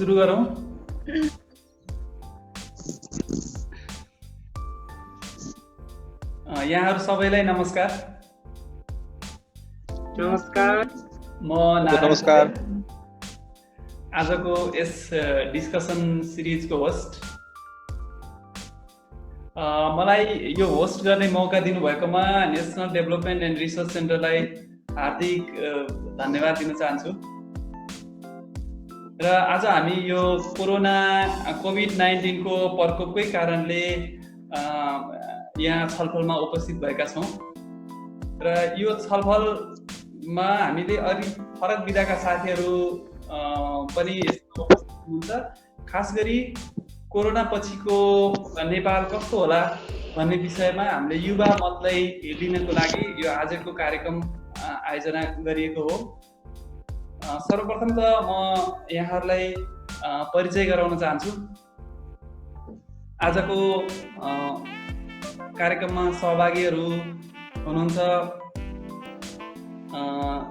सुरु गरौँ। यहाँहरू सबैलाई नमस्कार। नमस्कार। म नारायण नमस्कार। आजको यस डिस्कसन सिरिजको होस्ट। मलाई यो होस्ट गर्ने मौका दिनुभएकोमा नेसनल डेभलपमेन्ट एन्ड रिसर्च सेन्टरलाई हार्दिक धन्यवाद दिन चाहन्छु। र आज हामी यो कोरोना कोभिड-19 को प्रकोपकै कारणले यहाँ छलफलमा उपस्थित भएका छौँ र यो छलफलमा हामीले अलि फरक विधाका साथीहरू पनि उपस्थित हुनुहुन्छ। खास गरी कोरोना पछिको नेपाल कस्तो होला भन्ने विषयमा हामीले युवा मतलाई लिनको लागि यो आजको कार्यक्रम आयोजना गरिएको हो। सर्वप्रथम त म यहाँहरूलाई परिचय गराउन चाहन्छु। आजको कार्यक्रममा सहभागीहरू हुनुहुन्छ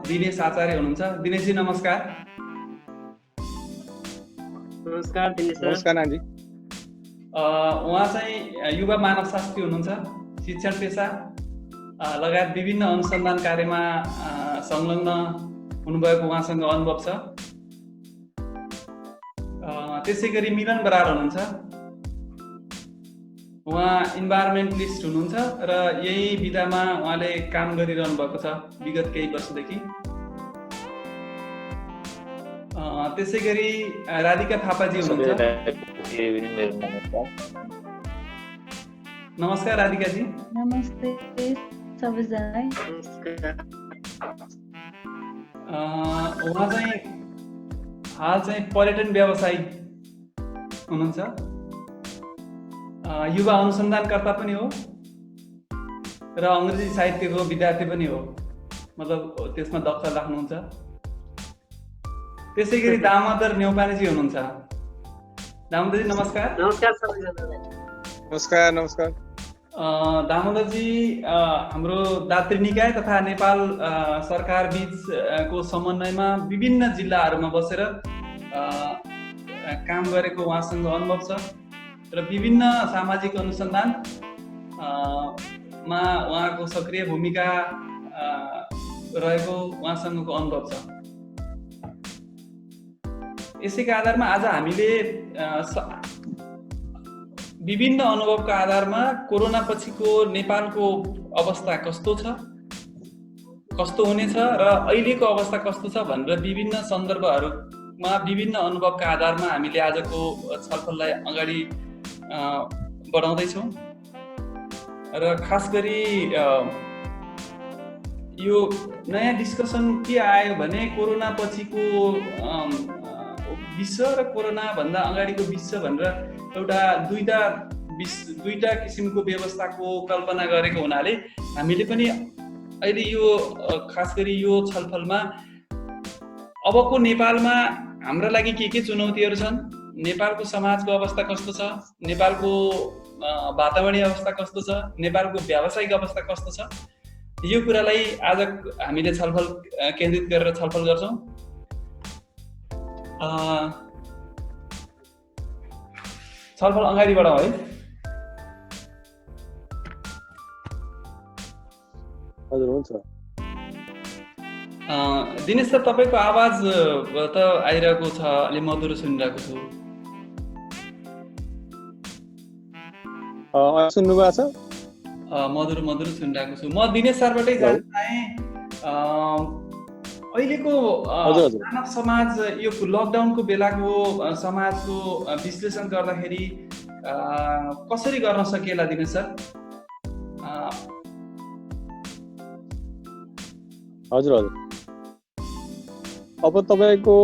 दिनेश आचार्य हुनुहुन्छ। दिनेशजी नमस्कार। नमस्कार दिनेश सर। नमस्कार नानी। उहाँ चाहिँ युवा मानवशास्त्री हुनुहुन्छ। शिक्षण पेसा लगायत विभिन्न अनुसन्धान कार्यमा संलग्न हुनुभएको उहाँसँग अनुभव छ। त्यसै गरी मिलन बरार हुनुहुन्छ। उहाँ इन्भाइरोमेन्टलिस्ट हुनुहुन्छ र यही विधामा उहाँले काम गरिरहनु भएको छ विगत केही वर्षदेखि। त्यसै गरी राधिका थापाजी हुनुहुन्छ। नमस्कार राधिकाजी। नमस्ते सबैजनालाई। उहाँ चाहिँ हाल चाहिँ पर्यटन व्यवसायी हुनुहुन्छ। युवा अनुसन्धानकर्ता पनि हो र अङ्ग्रेजी साहित्यको विद्यार्थी पनि हो, मतलब त्यसमा दक्ष राख्नुहुन्छ। त्यसै गरी दामोदर न्यौपानेजी हुनुहुन्छ। दामोदरजी नमस्कार। नमस्कार सबैजनालाई। नमस्कार। नमस्कार। दामोदरजी हाम्रो दात्री निकाय तथा नेपाल सरकार बीचको समन्वयमा विभिन्न जिल्लाहरूमा बसेर काम गरेको उहाँसँग अनुभव छ र विभिन्न सामाजिक अनुसन्धान मा उहाँको सक्रिय भूमिका रहेको उहाँसँगको अनुभव छ। यसैका आधारमा आज हामीले विभिन्न अनुभवका आधारमा कोरोना पछिको नेपालको अवस्था कस्तो छ, कस्तो हुनेछ र अहिलेको अवस्था कस्तो छ भनेर विभिन्न सन्दर्भहरूमा विभिन्न अनुभवका आधारमा हामीले आजको छलफललाई अगाडि बढाउँदैछौँ। र खास गरी यो नयाँ डिस्कसन के आयो भने कोरोना पछिको विश्व र कोरोना भन्दा अगाडिको विश्व भनेर एउटा दुईटा किसिमको व्यवस्थाको कल्पना गरेको हुनाले हामीले पनि अहिले यो खास गरी यो छलफलमा अबको नेपालमा हाम्रा लागि के चुनौतीहरू छन्, नेपालको समाजको अवस्था कस्तो छ, नेपालको वातावरणीय अवस्था कस्तो छ, नेपालको व्यावसायिक अवस्था कस्तो छ, यो कुरालाई आज हामीले छलफल केन्द्रित गरेर छलफल गर्छौँ। छलफल अगाडि बढाउँ है। हजुर हुन्छ। दिनेश सर, तपाईँको आवाज त आइरहेको छ, अलि मधुरो सुनिरहेको छु। सुन्नुभएको छ? मधुरो सुनिरहेको छु। म दिनेश सरबाटै जान्न चाहे अहिलेको मानव समाज यो लकडाउनको बेलाको समाजको विश्लेषण गर्दाखेरि कसरी गर्न सकिएला दिनेश सर? हजुर। अब तपाईँको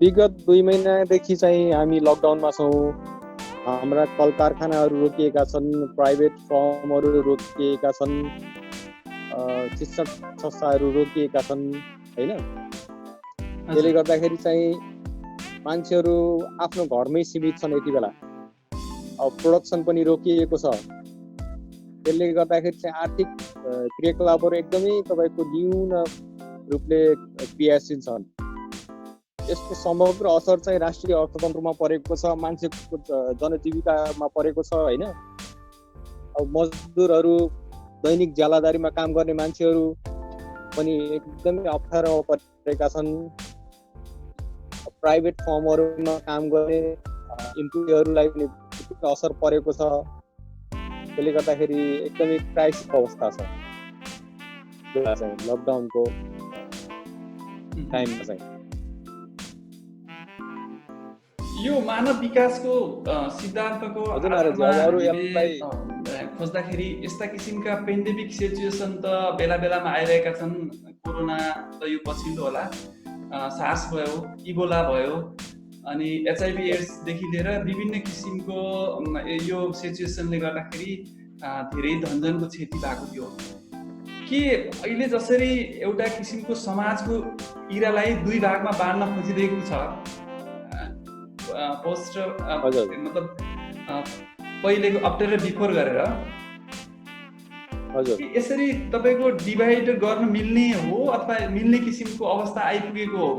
विगत 2 महिनादेखि चाहिँ हामी लकडाउनमा छौँ। हाम्रा कल कारखानाहरू रोकिएका छन्, प्राइभेट फर्महरू रोकिएका छन्, शिक्षण संस्थाहरू रोकिएका छन् होइन। त्यसले गर्दाखेरि चाहिँ मान्छेहरू आफ्नो घरमै सीमित छन् यति बेला। अब प्रोडक्सन पनि रोकिएको छ। त्यसले गर्दाखेरि चाहिँ आर्थिक क्रियाकलापहरू एकदमै तपाईँको न्यून रूपले क्रियाशील छन्। यसको समग्र असर चाहिँ राष्ट्रिय अर्थतन्त्रमा परेको छ, मान्छेको जनजीविकामा परेको छ हैन। अब मजदुरहरू, दैनिक ज्यालादारीमा काम गर्ने मान्छेहरू पनि एकदमै अप्ठ्यारो परेका छन्। प्राइभेट फर्महरूमा काम गर्ने इम्प्लोइहरूलाई पनि असर परेको छ। त्यसले गर्दाखेरि एकदमै क्राइसिस अवस्था छ चाहिँ लकडाउनको टाइममा चाहिँ। यो मानव विकासको सिद्धान्तको खोज्दाखेरि यस्ता किसिमका पेन्डेमिक सिचुएसन त बेला बेलामा आइरहेका छन्। कोरोना त यो पछिल्लो होला, सार्स भयो, इबोला भयो, अनि HIV एड्सदेखि लिएर विभिन्न किसिमको यो सिचुएसनले गर्दाखेरि धेरै धनजनको क्षति भएको थियो। के अहिले जसरी एउटा किसिमको समाजको इरालाई दुई भागमा बाँड्न खोजिरहेको छ, पोस्ट मतलब पहिलेको आफ्टर र बिफोर गरेर, यसरी तपाईको डिभाइड गर्न मिल्ने हो अथवा मिल्ने किसिमको अवस्था आइपुगेको हो?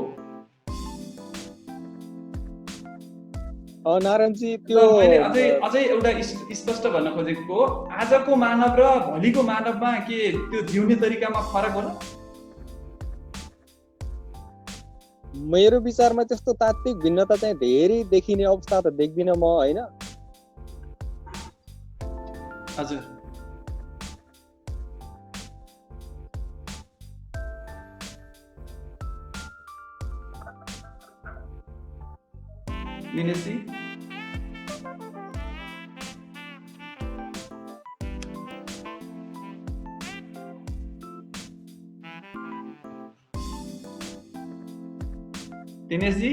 नारायणजी, त्यो अझै एउटा स्पष्ट भन्न खोजेको, आजको मानव र भोलिको मानवमा के त्यो जिउने तरिकामा फरक होला? मेरो विचारमा त्यस्तो तात्विक भिन्नता चाहिँ धेरै देखिने अवस्था त देख्दिनँ म हैन। हजुर, दिनेशजी? दिनेशजी?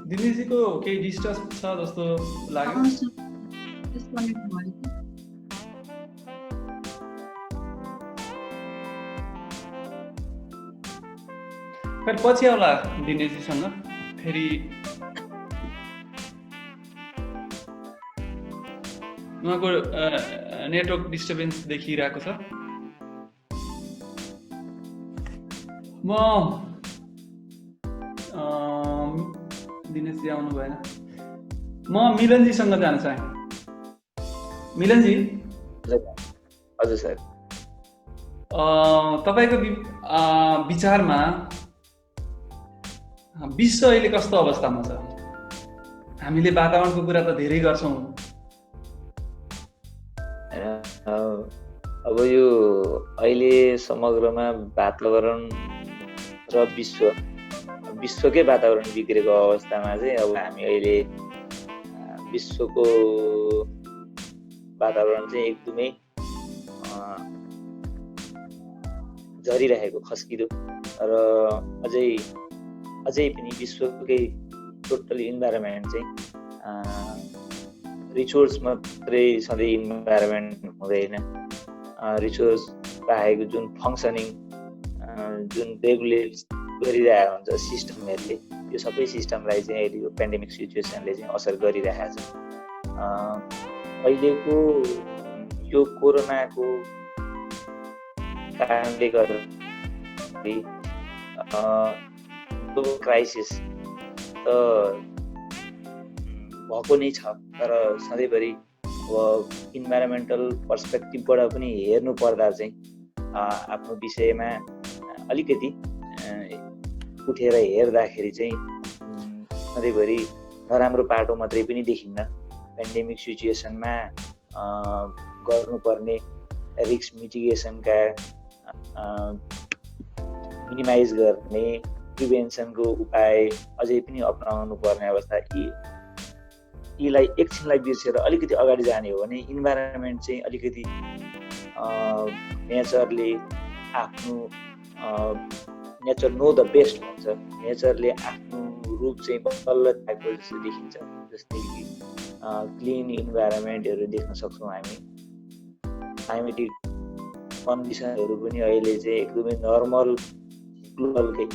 दिनेशजीको केही डिस्टर्ब छ जस्तो लाग्यो। फेरि पछि आउला दिनेशजीसँग फेरि उहाँको नेटवर्क डिस्टर्बेन्स देखिरहेको छ। म दिनेशजी आउनु भएन, म मिलनजीसँग जान चाहे। मिलनजी? हजुर सर, तपाईको विचारमा विश्व अहिले कस्तो अवस्थामा छ? हामीले वातावरणको कुरा त धेरै गर्छौँ, अब यो अहिले समग्रमा वातावरण र विश्वकै वातावरण बिग्रेको अवस्थामा चाहिँ अब हामी अहिले विश्वको वातावरण चाहिँ एकदमै झरिरहेको, खस्किँदो र अझै पनि विश्वकै टोटल इन्भाइरोमेन्ट चाहिँ रिसोर्स मात्रै सधैँ इन्भाइरोमेन्ट हुँदैन। रिसोर्स बाहेक जुन फङ्सनिङ, जुन रेगुलेट गरिरहेको हुन्छ सिस्टमहरूले, यो सबै सिस्टमलाई चाहिँ अहिले यो पेन्डेमिक सिचुएसनले चाहिँ असर गरिरहेको छ। अहिलेको यो कोरोनाको कारणले गर्दा क्राइसिस त भएको नै छ, तर सधैँभरि अब इन्भाइरोमेन्टल पर्सपेक्टिभबाट पनि हेर्नु पर्दा चाहिँ आफ्नो विषयमा अलिकति उठेर हेर्दाखेरि चाहिँ सधैँभरि नराम्रो पाटो मात्रै पनि देखिन्न। पेन्डेमिक सिचुएसनमा गर्नुपर्ने रिस्क मिटिगेसनका, मिनिमाइज गर्ने प्रिभेन्सनको उपाय अझै पनि अपनाउनु पर्ने अवस्था, यीलाई एकछिनलाई बिर्सेर अलिकति अगाडि जाने हो भने इन्भाइरोमेन्ट चाहिँ अलिकति नेचरले आफ्नो नेचर नो द बेस्ट भन्छ, नेचरले आफ्नो रूप चाहिँ बल्ल देखाएको जस्तो देखिन्छ। जस्तै कि क्लिन इन्भाइरोमेन्टहरू देख्न सक्छौँ हामी। क्लाइमेटिक कन्डिसनहरू पनि अहिले चाहिँ एकदमै नर्मल ग्लोबलकै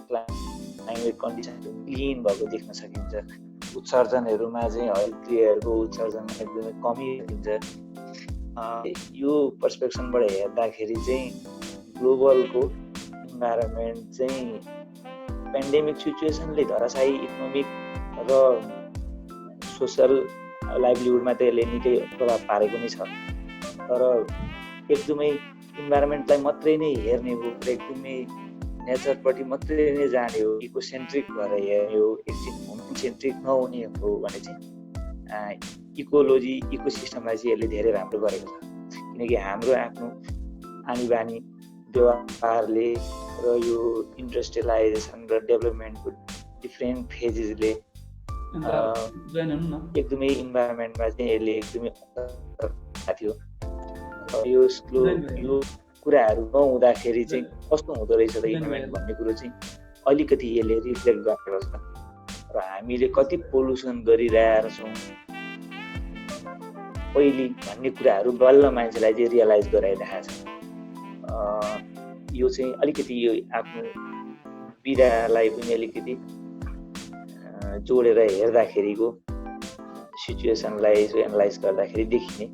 क्लाइमेट एपिडेमिक कन्डिसनहरू क्लिन भएको देख्न सकिन्छ। उत्सर्जनहरूमा चाहिँ हरितगृहहरूको उत्सर्जन एकदमै कमी देखिन्छ। यो पर्सपेक्सनबाट हेर्दाखेरि चाहिँ ग्लोबलको इन्भाइरोमेन्ट चाहिँ पेन्डेमिक सिचुएसनले धराशायी इकोनोमिक र सोसल लाइभलीहुडमा त यसले निकै प्रभाव पारेको नै छ। तर एकदमै इन्भाइरोमेन्टलाई मात्रै नै हेर्ने हो र एकदमै नेचरपट्टि मात्रै नै जाने हो, इकोसेन्ट्रिक भएर हेर्ने हो, एकछिन ह्युमन सेन्ट्रिक नहुने हो भने चाहिँ इकोलोजी इकोसिस्टमलाई चाहिँ यसले धेरै राम्रो गरेको छ। किनकि हाम्रो आफ्नो आनी बानी व्यवहारले र यो इन्डस्ट्रियलाइजेसन र डेभलपमेन्टको डिफ्रेन्ट फेजेसले एकदमै इन्भाइरोमेन्टमा चाहिँ यसले एकदमै असर थियो। यो कुराहरू नहुँदाखेरि चाहिँ कस्तो हुँदो रहेछ त इन्भाइरोमेन्ट भन्ने कुरो चाहिँ अलिकति यसले रिफ्लेक्ट गरेको छ। र हामीले कति पोल्युसन गरिरहेका छौँ पहिले भन्ने कुराहरू बल्ल मान्छेलाई चाहिँ रियलाइज गराइरहेको छ। यो चाहिँ अलिकति यो आफ्नो पीडालाई पनि अलिकति जोडेर हेर्दाखेरिको सिचुएसनलाई एनालाइज गर्दाखेरि देखिने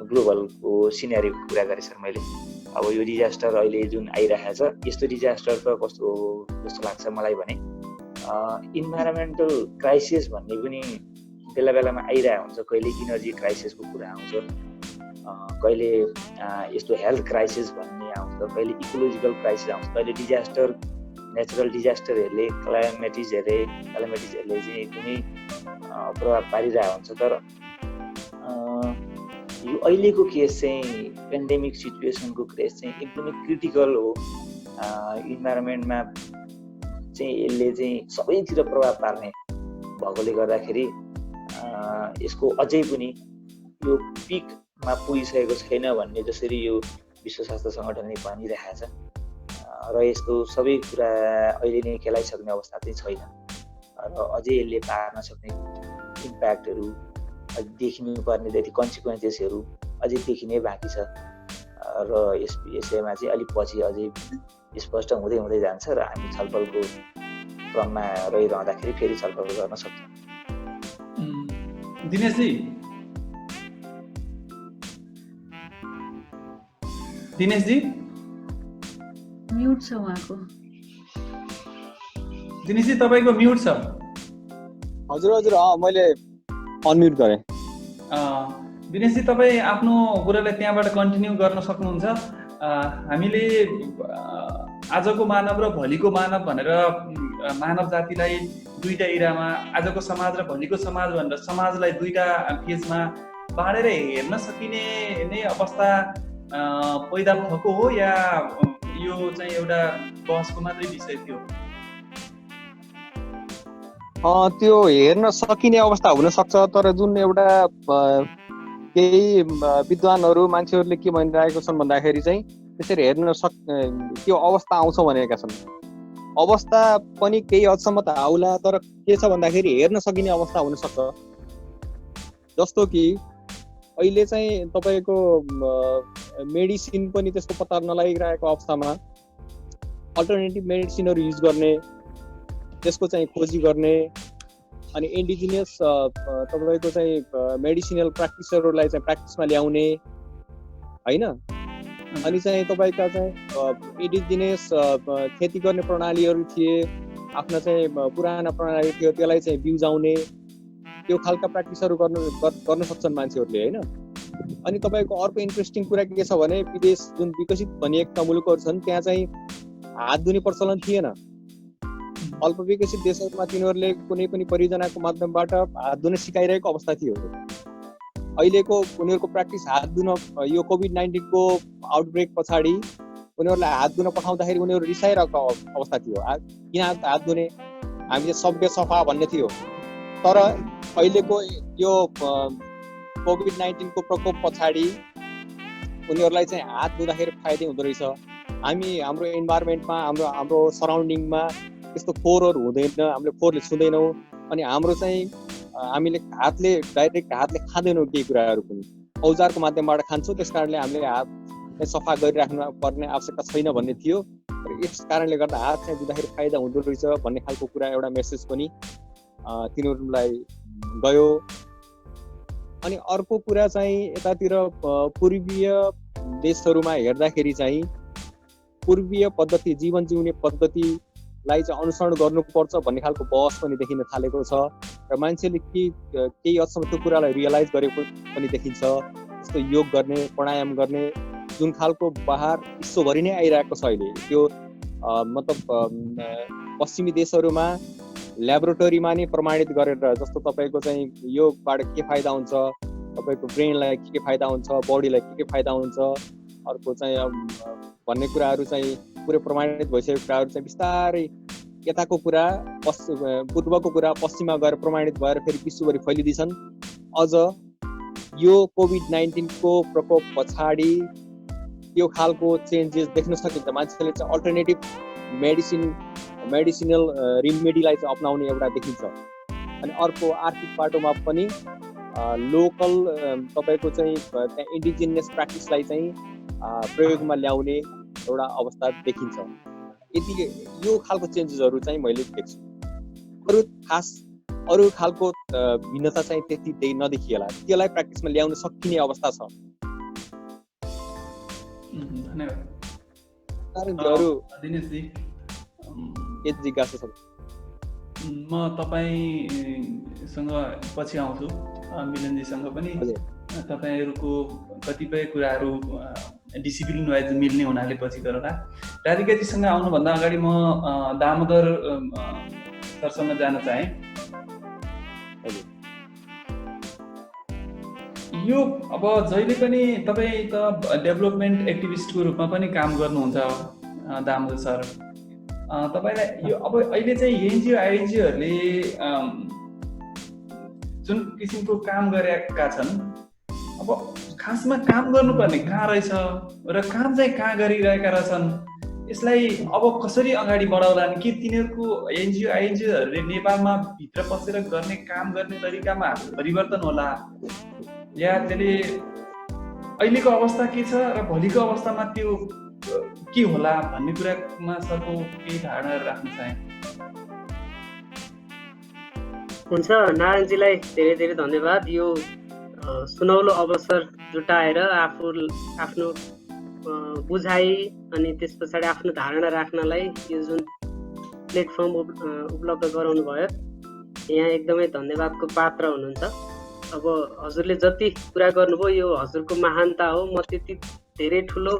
ग्लोबलको सिनेरियोको कुरा गरेँ सर मैले। अब यो डिजास्टर अहिले जुन आइरहेको छ यस्तो डिजास्टर त कस्तो जस्तो लाग्छ मलाई भने इन्भाइरोमेन्टल क्राइसिस भन्ने पनि बेला बेलामा आइरहेको हुन्छ। कहिले इनर्जी क्राइसिसको कुरा आउँछ, कहिले यस्तो हेल्थ क्राइसिस भन्ने आउँछ, कहिले इकोलोजिकल क्राइसिस आउँछ, कहिले डिजास्टर नेचुरल डिजास्टरहरूले क्लाइमेटिजहरूले चाहिँ एकदमै प्रभाव पारिरहेको हुन्छ। तर यो अहिलेको केस चाहिँ पेन्डेमिक सिचुएसनको केस चाहिँ एकदमै क्रिटिकल हो। इन्भाइरोमेन्टमा चाहिँ यसले चाहिँ सबैतिर प्रभाव पार्ने भएकोले गर्दाखेरि यसको अझै पनि यो पिकमा पुगिसकेको छैन भन्ने जसरी यो विश्व स्वास्थ्य सङ्गठनले भनिरहेको छ र यस्तो सबै कुरा अहिले नै खेलाइसक्ने अवस्था चाहिँ छैन र अझै यसले पार्न सक्ने इम्प्याक्टहरू देखिनुपर्ने जति कन्सिक्वेन्सेसहरू अझै देखिनै बाँकी छ र यस विषयमा चाहिँ अलिक पछि अझै स्पष्ट हुँदै हुँदै जान्छ र हामी छलफलको क्रममा रहिरहँदाखेरि फेरि छलफल गर्न सक्छौँ। दिनेशजी म्युट छ उहाँको। दिनेशजी तपाईँको म्युट छ। हजुर मैले अनम्युट गरेँ। दिनेशजी तपाईँ आफ्नो कुरालाई त्यहाँबाट कन्टिन्यू गर्न सक्नुहुन्छ। हामीले आजको मानव र भोलिको मानव भनेर मानव जातिलाई दुईटा इरामा आजको समाज र भोलिको समाज भनेर समाजलाई दुईटा फेजमा बाँडेर हेर्न सकिने नै अवस्था पैदा भएको हो या यो चाहिँ एउटा बहसको मात्रै विषय थियो? त्यो हेर्न सकिने अवस्था हुन सक्छ, तर जुन एउटा केही विद्वानहरू मान्छेहरूले के भनिरहेको छन् भन्दाखेरि चाहिँ त्यसरी हेर्न त्यो अवस्था आउँछ भनेका छन्। अवस्था पनि केही हदसम्म त आउला, तर के छ भन्दाखेरि हेर्न सकिने अवस्था हुन सक्छ। जस्तो कि अहिले चाहिँ तपाईँको मेडिसिन पनि त्यसको पत्ता नलागिरहेको अवस्थामा अल्टरनेटिभ मेडिसिनहरू युज गर्ने, त्यसको चाहिँ खोजी गर्ने, अनि इन्डिजिनियस तपाईँको चाहिँ मेडिसिनल प्र्याक्टिसहरूलाई चाहिँ प्र्याक्टिसमा ल्याउने होइन। अनि चाहिँ तपाईँका चाहिँ इन्डिजिनियस खेती गर्ने प्रणालीहरू थिए, आफ्ना चाहिँ पुराना प्रणाली थियो, त्यसलाई चाहिँ बिउजाउने, त्यो खालका प्र्याक्टिसहरू गर्न सक्छन् मान्छेहरूले होइन। अनि तपाईँको अर्को इन्ट्रेस्टिङ कुरा के छ भने विदेश जुन विकसित भनिएका मुलुकहरू छन् त्यहाँ चाहिँ हात धुने प्रचलन थिएन। अल्प विकसित देशहरूमा तिनीहरूले कुनै पनि परियोजनाको माध्यमबाट हात धुन सिकाइरहेको अवस्था थियो। अहिलेको उनीहरूको प्र्याक्टिस हात धुन यो कोभिड-19 को आउटब्रेक पछाडि उनीहरूलाई हात धुन पठाउँदाखेरि उनीहरू रिसाइरहेको अवस्था थियो। किन हात धुने, हामीले सभ्य सफा भन्ने थियो। तर अहिलेको यो कोभिड-19 को प्रकोप पछाडि उनीहरूलाई चाहिँ हात धुँदाखेरि फाइदै हुँदो रहेछ। हाम्रो इन्भाइरोमेन्टमा हाम्रो सराउन्डिङमा त्यस्तो फोहोरहरू हुँदैन, हामीले फोहोरले छुँदैनौँ। अनि हाम्रो चाहिँ हामीले डाइरेक्ट हातले खाँदैनौँ केही कुराहरू पनि, औजारको माध्यमबाट खान्छौँ। त्यस कारणले हामीले हात सफा गरिराख्नु पर्ने आवश्यकता छैन भन्ने थियो। र यस कारणले गर्दा हात चाहिँ दिँदाखेरि फाइदा हुँदो रहेछ भन्ने खालको कुरा एउटा मेसेज पनि तिनीहरूलाई गयो। अनि अर्को कुरा चाहिँ यतातिर पूर्वीय देशहरूमा हेर्दाखेरि चाहिँ पूर्वीय पद्धति जीवन जिउने पद्धतिलाई चाहिँ अनुसरण गर्नुपर्छ भन्ने खालको बहस पनि देखिन थालेको छ र मान्छेले केही हदसम्म त्यो कुरालाई रियलाइज गरेको पनि देखिन्छ। जस्तो योग गर्ने, प्राणायाम गर्ने जुन खालको बहार विश्वभरि नै आइरहेको छ अहिले, त्यो मतलब पश्चिमी देशहरूमा ल्याबोरेटरीमा नै प्रमाणित गरेर, जस्तो तपाईँको चाहिँ योगबाट के फाइदा हुन्छ, तपाईँको ब्रेनलाई के फाइदा हुन्छ, बडीलाई के फाइदा हुन्छ, अर्को चाहिँ भन्ने कुराहरू चाहिँ पुरै प्रमाणित भइसकेको कुराहरू चाहिँ बिस्तारै यताको कुरा पूर्वको कुरा पश्चिममा गएर प्रमाणित भएर फेरि विश्वभरि फैलिदिन्छन्। अझ यो कोभिड-19 को प्रकोप पछाडि त्यो खालको चेन्जेस देख्न सकिन्छ। मान्छेले चाहिँ अल्टरनेटिभ मेडिसिनल रिमेडीलाई चाहिँ अपनाउने एउटा देखिन्छ। अनि अर्को आर्थिक बाटोमा पनि लोकल तपाईँको चाहिँ त्यहाँ इन्डिजिनियस प्र्याक्टिसलाई चाहिँ प्रयोगमा ल्याउने एउटा अवस्था देखिन्छ। यति यो खालको चेन्जेसहरू चाहिँ मैले देख्छु। अरू खालको भिन्नता चाहिँ त्यति नदेखिएला, त्यसलाई प्र्याक्टिसमा ल्याउन सकिने अवस्था छ। दिनेशजी, जिज्ञासा छ। म तपाईँसँग पछि आउँछु, मिलनजीसँग पनि। तपाईँहरूको कतिपय कुराहरू डिसिप्लिन वाइज मिल्ने हुनाले पछि गरौँला। राधिकाजीसँग आउनुभन्दा अगाडि म दामोदर सरसँग जान चाहेँ। यो अब जहिले पनि तपाईँ त डेभलपमेन्ट एक्टिभिस्टको रूपमा पनि काम गर्नुहुन्छ दामोदर सर। तपाईँलाई यो अब अहिले चाहिँ एनजिओ आइएनजिओहरूले जुन किसिमको काम गरेका छन्, अब खासमा काम गर्नुपर्ने कहाँ रहेछ र काम चाहिँ कहाँ गरिरहेका रहेछन्, यसलाई अब कसरी अगाडि बढाउलान्? कि तिनीहरूको एनजिओ आइएनजिओहरूले नेपालमा भित्र पसेर गर्ने काम गर्ने तरिकामा परिवर्तन होला, या त्यसले अहिलेको अवस्था के छ र भोलिको अवस्थामा त्यो के होला भन्ने कुरामा सरको केही धारणाहरू राख्न चाहे। हुन्छ, नारायणजीलाई धेरै धेरै धन्यवाद। यो सुनौलो अवसर जुटाएर आफ्नो बुझाइ अनि त्यस पछाडि आफ्नो धारणा राख्नलाई यो जुन प्लेटफर्म उपलब्ध गराउनु भयो, यहाँ एकदमै धन्यवादको पात्र हुनुहुन्छ। अब हजुरले जति कुरा गर्नुभयो यो हजुरको महानता हो। म त्यति धेरै ठुलो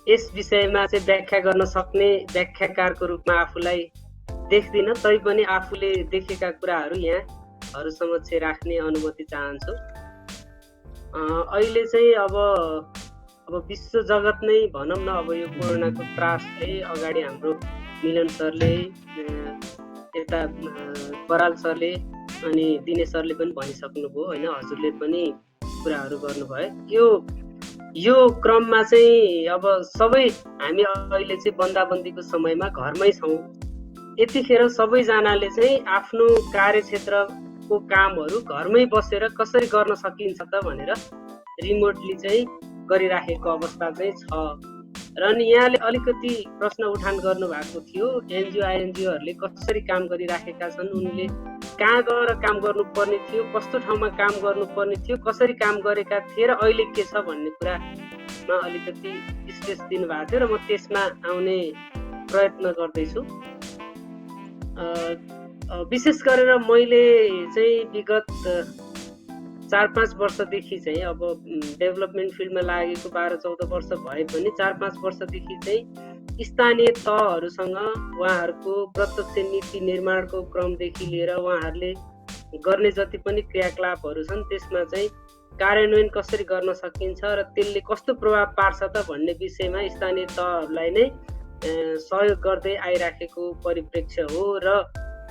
यस विषयमा चाहिँ व्याख्या गर्न सक्ने व्याख्याकारको रूपमा आफूलाई देख्दिनँ, तैपनि आफूले देखेका कुराहरू यहाँहरू समक्ष राख्ने अनुमति चाहन्छु। अहिले चाहिँ अब विश्व जगत नै भनौँ न, अब यो कोरोनाको त्रासले अगाडि हाम्रो मिलन सरले, यता बराल सरले अनि दिनेश सरले पनि भनिसक्नुभयो होइन, हजुरले पनि कुराहरू गर्नुभयो। यो क्रममा चाहिँ अब सबै हामी अहिले चाहिँ बन्दाबन्दीको समयमा घरमै छौँ। यतिखेर सबैजनाले चाहिँ आफ्नो कार्यक्षेत्रको कामहरू घरमै बसेर कसरी गर्न सकिन्छ त भनेर रिमोटली चाहिँ गरिराखेको अवस्था चाहिँ छ। र अनि यहाँले अलिकति प्रश्न उठान गर्नुभएको थियो, एनजिओ आइएनजिओहरूले कसरी काम गरिराखेका छन्, उनले कहाँ गएर काम गर्नुपर्ने थियो, कस्तो ठाउँमा काम गर्नुपर्ने थियो, कसरी काम गरेका थिए र अहिले के छ भन्ने कुरामा अलिकति विश्लेष दिनुभएको थियो र म त्यसमा आउने प्रयत्न गर्दैछु। विशेष गरेर मैले चाहिँ विगत 4-5 वर्षदेखि चाहिँ अब डेभलपमेन्ट फिल्डमा लागेको 12-14 वर्ष भए पनि 4-5 वर्षदेखि चाहिँ स्थानीय तहहरूसँग उहाँहरूको प्रत्यक्ष नीति निर्माणको क्रमदेखि लिएर उहाँहरूले गर्ने जति पनि क्रियाकलापहरू छन् त्यसमा चाहिँ कार्यान्वयन कसरी गर्न सकिन्छ र त्यसले कस्तो प्रभाव पार्छ त भन्ने विषयमा स्थानीय तहहरूलाई नै सहयोग गर्दै आइराखेको परिप्रेक्ष्य हो। र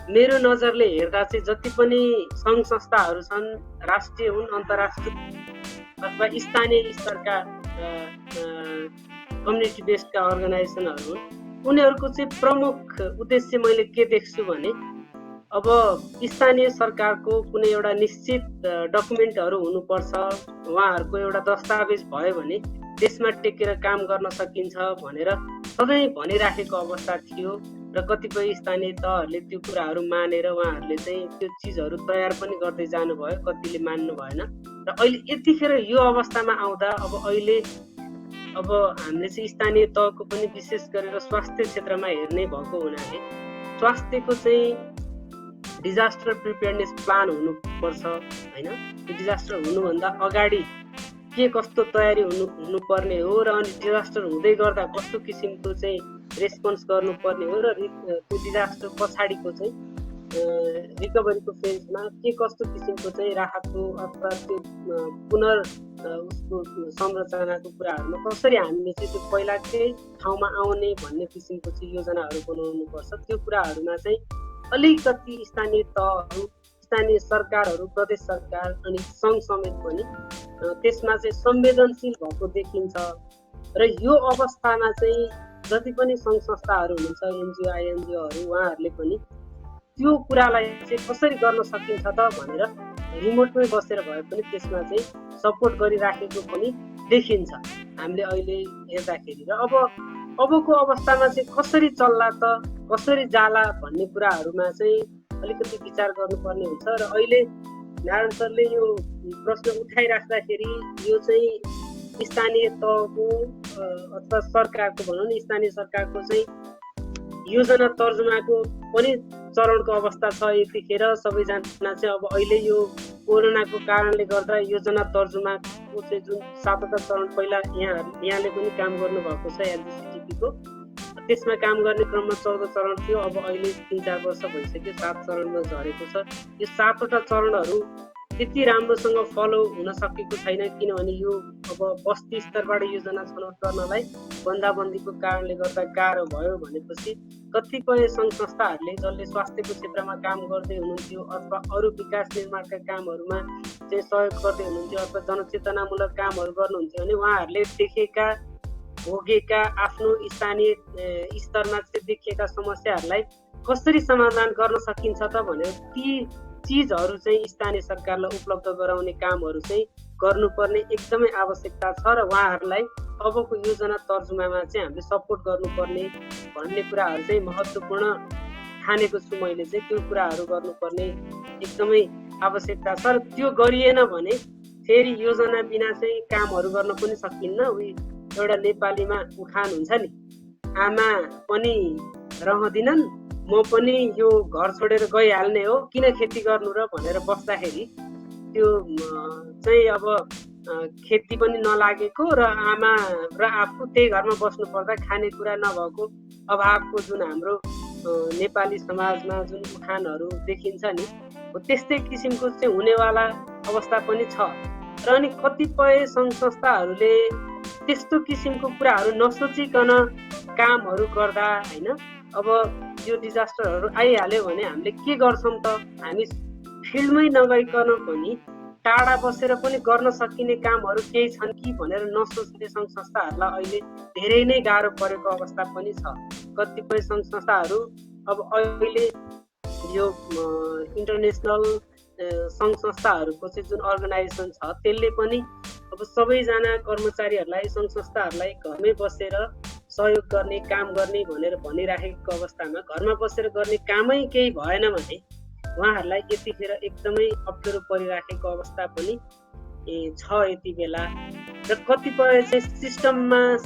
मेरो नजरले हेर्दा चाहिँ जति पनि सङ्घ संस्थाहरू छन्, राष्ट्रिय हुन् अन्तर्राष्ट्रिय अथवा स्थानीय स्तरका कम्युनिटी बेस्डका अर्गनाइजेसनहरू हुन्, उनीहरूको चाहिँ प्रमुख उद्देश्य मैले के देख्छु भने अब स्थानीय सरकारको कुनै एउटा निश्चित डकुमेन्टहरू हुनुपर्छ, उहाँहरूको एउटा दस्तावेज भयो भने त्यसमा टेकेर काम गर्न सकिन्छ भनेर सधैँ भनिराखेको अवस्था थियो र कतिपय स्थानीय तहहरूले त्यो कुराहरू मानेर उहाँहरूले चाहिँ त्यो चिजहरू तयार पनि गर्दै जानुभयो, कतिले मान्नु भएन। र अहिले यतिखेर यो अवस्थामा आउँदा अहिले हामीले चाहिँ स्थानीय तहको पनि विशेष गरेर स्वास्थ्य क्षेत्रमा हेर्ने भएको हुनाले स्वास्थ्यको चाहिँ डिजास्टर प्रिपेयरनेस प्लान हुनुपर्छ होइन। त्यो डिजास्टर हुनुभन्दा अगाडि के कस्तो तयारी हुनुपर्ने हो र अनि डिजास्टर हुँदै गर्दा कस्तो किसिमको चाहिँ रेस्पोन्स गर्नुपर्ने हो र त्यो डिजास्टर पछाडिको चाहिँ रिकभरीको फेजमा के कस्तो किसिमको चाहिँ राहतको अथवा त्यो उसको संरचनाको कुराहरूमा कसरी हामीले चाहिँ त्यो पहिलाकै ठाउँमा आउने भन्ने किसिमको चाहिँ योजनाहरू बनाउनुपर्छ। त्यो कुराहरूमा चाहिँ अलिकति स्थानीय तहहरू, स्थानीय सरकारहरू, प्रदेश सरकार अनि सङ्घ समेत पनि त्यसमा चाहिँ संवेदनशील भएको देखिन्छ। र यो अवस्थामा चाहिँ जति पनि सङ्घ संस्थाहरू हुनुहुन्छ, एनजिओ आइएनजिओहरू, उहाँहरूले पनि त्यो कुरालाई चाहिँ कसरी गर्न सकिन्छ त भनेर रिमोटमै बसेर भए पनि त्यसमा चाहिँ सपोर्ट गरिराखेको पनि देखिन्छ हामीले अहिले हेर्दाखेरि। र अबको अवस्थामा चाहिँ कसरी चल्ला त, कसरी जाला भन्ने कुराहरूमा चाहिँ अलिकति विचार गर्नुपर्ने हुन्छ। र अहिले नारायण सरले यो प्रश्न उठाइराख्दाखेरि यो चाहिँ स्थानीय तहको अथवा सरकारको भनौँ न, स्थानीय सरकारको चाहिँ योजना तर्जुमाको पनि चरणको अवस्था छ। यतिखेर सबैजना चाहिँ अहिले यो कोरोनाको कारणले गर्दा योजना तर्जुमाको चाहिँ जुन 7वटा चरण पहिला यहाँले पनि काम गर्नुभएको छ एलजिसिटिपीको, त्यसमा काम गर्ने क्रममा 14 चरण थियो। अहिले 3-4 वर्ष भइसक्यो 7 चरणमा झरेको छ। यो 7वटा चरणहरू त्यति राम्रोसँग फलो हुन सकेको छैन, किनभने यो बस्ती स्तरबाट योजना छनौट गर्नलाई बन्दाबन्दीको कारणले गर्दा गाह्रो भयो भनेपछि कतिपय सङ्घ संस्थाहरूले जसले स्वास्थ्यको क्षेत्रमा काम गर्दै हुनुहुन्थ्यो अथवा अरू विकास निर्माणका कामहरूमा चाहिँ सहयोग गर्दै हुनुहुन्थ्यो अथवा जनचेतनामूलक कामहरू गर्नुहुन्थ्यो भने उहाँहरूले देखेका, भोगेका, आफ्नो स्थानीय स्तरमा चाहिँ देखिएका समस्याहरूलाई कसरी समाधान गर्न सकिन्छ त भनेर ती चिजहरू चाहिँ स्थानीय सरकारलाई उपलब्ध गराउने कामहरू चाहिँ गर्नुपर्ने एकदमै आवश्यकता छ। र उहाँहरूलाई अबको योजना तर्जुमामा चाहिँ हामीले सपोर्ट गर्नुपर्ने भन्ने कुराहरू चाहिँ महत्त्वपूर्ण ठानेको छु मैले चाहिँ। त्यो कुराहरू गर्नुपर्ने एकदमै आवश्यकता छ। र त्यो गरिएन भने फेरि योजना बिना चाहिँ कामहरू गर्न पनि सकिन्न। एउटा नेपालीमा उखान हुन्छ नि, आमा पनि रहँदिनन्, म पनि यो घर छोडेर गइहाल्ने हो, किन खेती गर्नु र भनेर बस्दाखेरि त्यो चाहिँ खेती पनि नलागेको र आमा र आफू त्यही घरमा बस्नु पर्दा खानेकुरा नभएको अभावको जुन हाम्रो नेपाली समाजमा जुन उखानहरू देखिन्छ नि, त्यस्तै किसिमको चाहिँ हुनेवाला अवस्था पनि छ। र अनि कतिपय सङ्घ संस्थाहरूले त्यस्तो किसिमको कुराहरू नसोचिकन कामहरू गर्दा होइन, यो डिजास्टरहरू आइहाल्यो भने हामीले के गर्छौँ त, हामी फिल्डमै नगइकन पनि टाढा बसेर पनि गर्न सकिने कामहरू केही छन् कि भनेर नसोच्ने सङ्घ संस्थाहरूलाई अहिले धेरै नै गाह्रो परेको अवस्था पनि छ। कतिपय सङ्घ संस्थाहरू अहिले यो इन्टरनेसनल सङ्घ संस्थाहरूको चाहिँ जुन अर्गनाइजेसन छ त्यसले पनि सबैजना कर्मचारीहरूलाई, सङ्घ संस्थाहरूलाई घरमै बसेर सहयोग गर्ने, काम गर्ने भनेर भनिराखेको अवस्थामा घरमा बसेर गर्ने कामै केही भएन भने उहाँहरूलाई यतिखेर एकदमै अप्ठ्यारो परिराखेको अवस्था पनि छ यति बेला। र कतिपय चाहिँ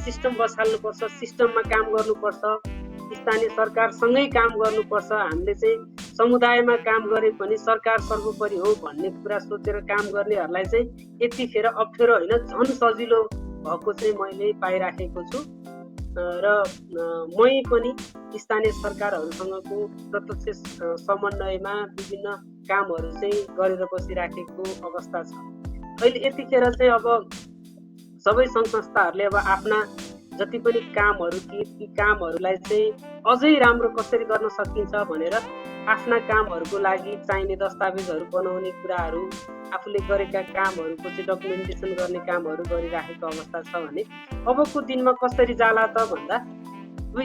सिस्टम बसाल्नुपर्छ, सिस्टममा काम गर्नुपर्छ, स्थानीय सरकारसँगै काम गर्नुपर्छ। हामीले चाहिँ समुदायमा काम गरे पनि सरकार सर्वोपरि हो भन्ने कुरा सोचेर काम गर्नेहरूलाई चाहिँ यतिखेर अप्ठ्यारो होइन, झन् सजिलो भएको चाहिँ मैले पाइराखेको छु। र मै पनि स्थानीय सरकारहरूसँगको प्रत्यक्ष समन्वयमा विभिन्न कामहरू चाहिँ गरेर बसिराखेको अवस्था छ। अहिले यतिखेर चाहिँ सबै सङ्घ संस्थाहरूले आफ्ना जति पनि कामहरू ती कामहरूलाई चाहिँ अझै राम्रो कसरी गर्न सकिन्छ भनेर आफ्ना कामहरूको लागि चाहिने दस्तावेजहरू बनाउने कुराहरू, आफूले गरेका कामहरूको चाहिँ डकुमेन्टेसन गर्ने कामहरू गरिराखेको अवस्था छ भने अबको दिनमा कसरी जाला त भन्दा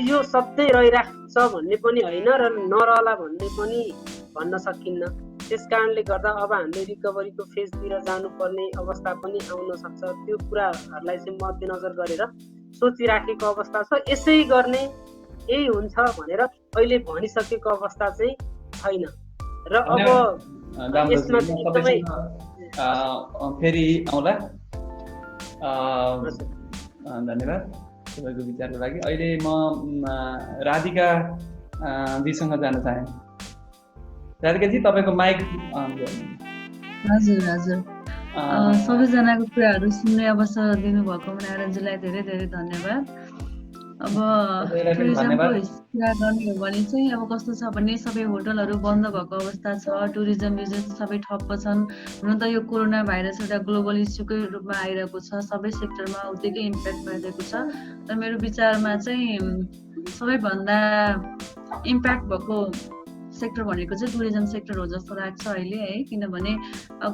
यो सधैँ रहिराख्छ भन्ने पनि होइन र नरहला भन्ने पनि भन्न सकिन्न। त्यस कारणले गर्दा अब हामीले रिकभरीको फेजतिर जानुपर्ने अवस्था पनि आउन सक्छ। त्यो कुराहरूलाई चाहिँ मध्यनजर गरेर सोचिराखेको अवस्था छ। यसै गर्ने यही हुन्छ भनेर अहिले भनिसकेको अवस्था चाहिँ छैन र अब यसमा चाहिँ एकदमै फेरि आउँला। धन्यवाद तपाईँको विचारको लागि। अहिले म राधिका जीसँग जान चाहे। राधिकाजी तपाईँको माइक। हजुर हजुर, सबैजनाको कुराहरू सुन्ने अवसर दिनुभएकोमा नारायणजीलाई धेरै धेरै धन्यवाद। अब टुरिज्मको कुरा गर्ने हो भने चाहिँ अब कस्तो छ भने सबै होटलहरू बन्द भएको अवस्था छ, टुरिज्म बिजनेस सबै ठप्प छन्। हुन त यो कोरोना भाइरस एउटा ग्लोबल इस्युकै रूपमा आइरहेको छ, सबै सेक्टरमा उत्तिकै इम्प्याक्ट भइरहेको छ। तर मेरो विचारमा चाहिँ सबैभन्दा इम्प्याक्ट भएको सेक्टर भनेको चाहिँ टुरिज्म सेक्टर हो जस्तो लाग्छ अहिले है। किनभने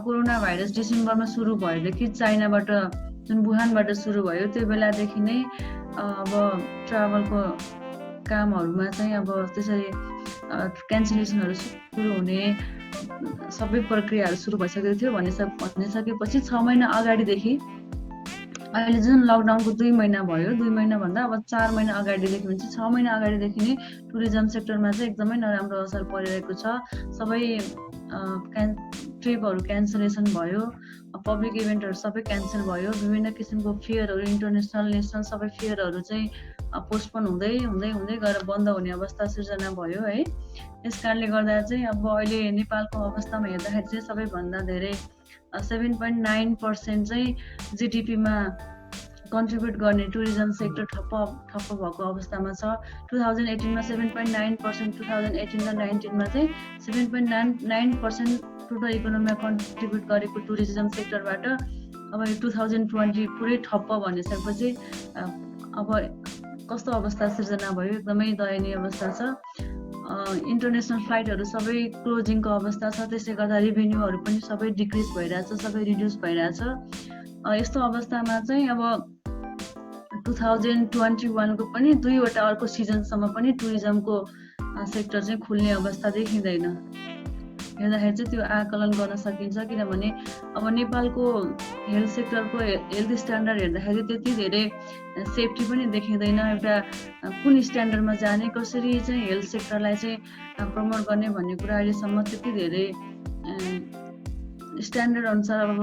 कोरोना भाइरस डिसेम्बरमा सुरु भएदेखि चाइनाबाट जुन वुहानबाट सुरु भयो त्यो बेलादेखि नै अब ट्राभलको कामहरूमा चाहिँ अब त्यसरी क्यान्सलेसनहरू सुरु हुने सबै प्रक्रियाहरू सुरु भइसकेको थियो। भनिसकेपछि 6 महिना अगाडिदेखि अहिले जुन लकडाउनको 2 महिना भयो, 2 महिनाभन्दा अब 4 महिना अगाडिदेखि भने चाहिँ 6 महिना अगाडिदेखि नै टुरिज्म सेक्टरमा चाहिँ एकदमै नराम्रो असर परिरहेको छ। सबै ट्रिपहरू क्यान्सलेसन भयो, पब्लिक इभेन्टहरू सबै क्यान्सल भयो, विभिन्न किसिमको फेयरहरू इन्टरनेसनल नेसनल सबै फेयरहरू चाहिँ पोस्टपोन हुँदै हुँदै हुँदै गएर बन्द हुने अवस्था सिर्जना भयो है। यस कारणले गर्दा चाहिँ अब अहिले नेपालको अवस्थामा हेर्दाखेरि चाहिँ सबैभन्दा धेरै 7.9% चाहिँ जिडिपीमा कन्ट्रिब्युट गर्ने टुरिज्म सेक्टर ठप्प भएको अवस्थामा छ। 2018मा 7.9%, 2018 र 19मा चाहिँ 7.9% टोटल इकोनोमीमा कन्ट्रिब्युट गरेको टुरिज्म सेक्टरबाट अब 2020 पुरै ठप्प भनिसकेपछि अब कस्तो अवस्था सिर्जना भयो, एकदमै दयनीय अवस्था छ। इन्टरनेसनल फ्लाइटहरू सबै क्लोजिङको अवस्था छ, त्यसले गर्दा रेभेन्यूहरू पनि सबै डिक्रिज भइरहेछ, सबै रिड्युस भइरहेछ। यस्तो अवस्थामा चाहिँ अब 2021को पनि 2वटा अर्को सिजनसम्म पनि टुरिज्मको सेक्टर चाहिँ खुल्ने अवस्था देखिँदैन। हेर्दाखेरि चाहिँ त्यो आकलन गर्न सकिन्छ। किनभने अब नेपालको हेल्थ सेक्टरको हेल्थ स्ट्यान्डर्ड हेर्दाखेरि त्यति धेरै सेफ्टी पनि देखिँदैन। एउटा कुन स्ट्यान्डर्डमा जाने, कसरी चाहिँ हेल्थ सेक्टरलाई चाहिँ प्रमोट गर्ने भन्ने कुरा अहिलेसम्म त्यति धेरै स्ट्यान्डर्ड अनुसार अब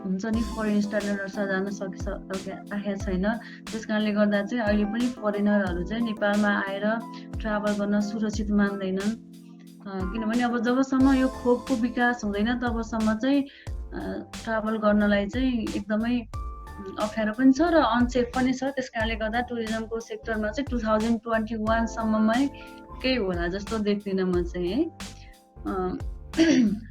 हुन्छ नि फरेन स्ट्यान्डर्ड अनुसार जान सकिराखेको छैन। त्यस कारणले गर्दा चाहिँ अहिले पनि फरेनरहरू चाहिँ नेपालमा आएर ट्राभल गर्न सुरक्षित मान्दैनन्। किनभने अब जबसम्म यो खोपको विकास हुँदैन तबसम्म चाहिँ ट्राभल गर्नलाई चाहिँ एकदमै अप्ठ्यारो पनि छ र अनसेफ पनि छ। त्यस कारणले गर्दा टुरिज्मको सेक्टरमा चाहिँ 2021 सम्ममै केही होला जस्तो देख्दिनँ म चाहिँ है।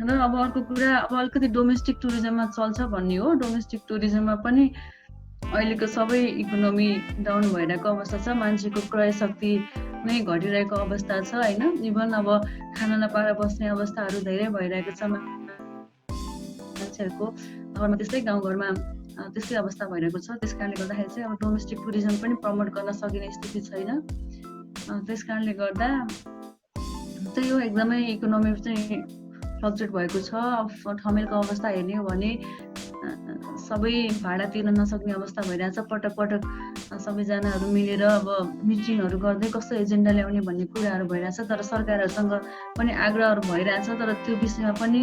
र अब अर्को कुरा अब अलिकति डोमेस्टिक टुरिज्ममा चल्छ भन्ने हो। डोमेस्टिक टुरिज्ममा पनि अहिलेको सबै इकोनोमी डाउन भइरहेको अवस्था छ, मान्छेको क्रय शक्ति नै घटिरहेको अवस्था छ होइन। इभन अब खाना नपाएर बस्ने अवस्थाहरू धेरै भइरहेको छ मान्छेहरूको, घरमा त्यस्तै गाउँघरमा त्यस्तै अवस्था भइरहेको छ। त्यस कारणले गर्दाखेरि चाहिँ अब डोमेस्टिक टुरिज्म पनि प्रमोट गर्न सकिने स्थिति छैन। त्यस कारणले गर्दा चाहिँ यो एकदमै इकोनोमी चाहिँ फ्लक्चुएट भएको छ। अब ठमेलको अवस्था हेर्ने हो भने सबै भाडा तिर्न नसक्ने अवस्था भइरहेछ। पटक पटक सबैजनाहरू मिलेर अब मिटिङहरू गर्दै कस्तो एजेन्डा ल्याउने भन्ने कुराहरू भइरहेछ। तर सरकारहरूसँग पनि आग्रहहरू भइरहेछ, तर त्यो विषयमा पनि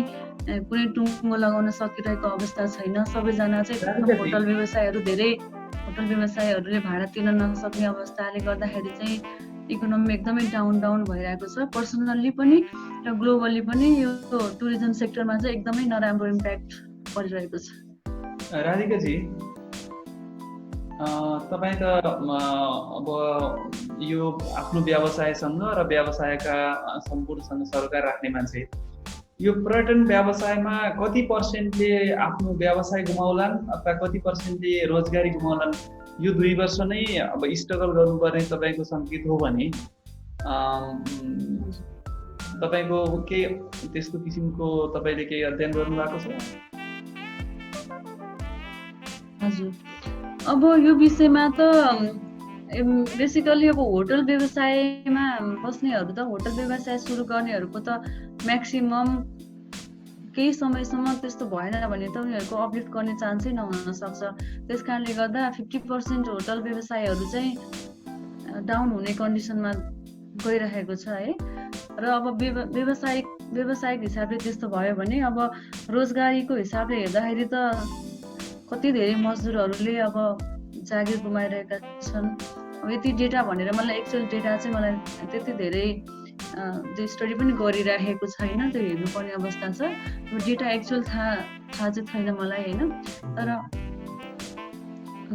कुनै टुङ्गो लगाउन सकिरहेको अवस्था छैन। सबैजना चाहिँ होटल व्यवसायहरूले भाडा तिर्न नसक्ने अवस्थाले गर्दाखेरि चाहिँ इकोनोमी एकदमै डाउन भइरहेको छ। पर्सनल्ली पनि र ग्लोबली पनि यो टुरिज्म सेक्टरमा चाहिँ एकदमै नराम्रो इम्प्याक्ट परिरहेको छ। राधिकाजी, तपाईँ त अब यो आफ्नो व्यवसायसँग र व्यवसायका सम्पूर्णसँग सरोकार राख्ने मान्छे, यो पर्यटन व्यवसायमा कति पर्सेन्टले आफ्नो व्यवसाय गुमाउलान् अथवा कति पर्सेन्टले रोजगारी गुमाउलान्? यो 2 वर्ष नै अब स्ट्रगल गर्नुपर्ने तपाईँको सङ्केत हो भने तपाईँको के त्यस्तो किसिमको तपाईँले केही अध्ययन गर्नुभएको छ? हजुर, अब यो विषयमा त बेसिकली अब होटल व्यवसायमा बस्नेहरू त होटल व्यवसाय सुरु गर्नेहरूको त म्याक्सिमम केही समयसम्म त्यस्तो भएन भने त उनीहरूको अपलिफ्ट गर्ने चान्सै नहुन सक्छ। त्यस कारणले गर्दा 50% होटल व्यवसायहरू चाहिँ डाउन हुने कन्डिसनमा गइरहेको छ है। र अब व्यावसायिक हिसाबले त्यस्तो भयो भने अब रोजगारीको हिसाबले हेर्दाखेरि त कति धेरै मजदुरहरूले अब जागिर गुमाइरहेका छन्। अब यति डेटा भनेर मलाई एक्चुअल डेटा चाहिँ मलाई त्यति धेरै त्यो स्टडी पनि गरिराखेको छैन, त्यो हेर्नुपर्ने अवस्था छ। डेटा एक्चुअल थाहा चाहिँ छैन मलाई होइन।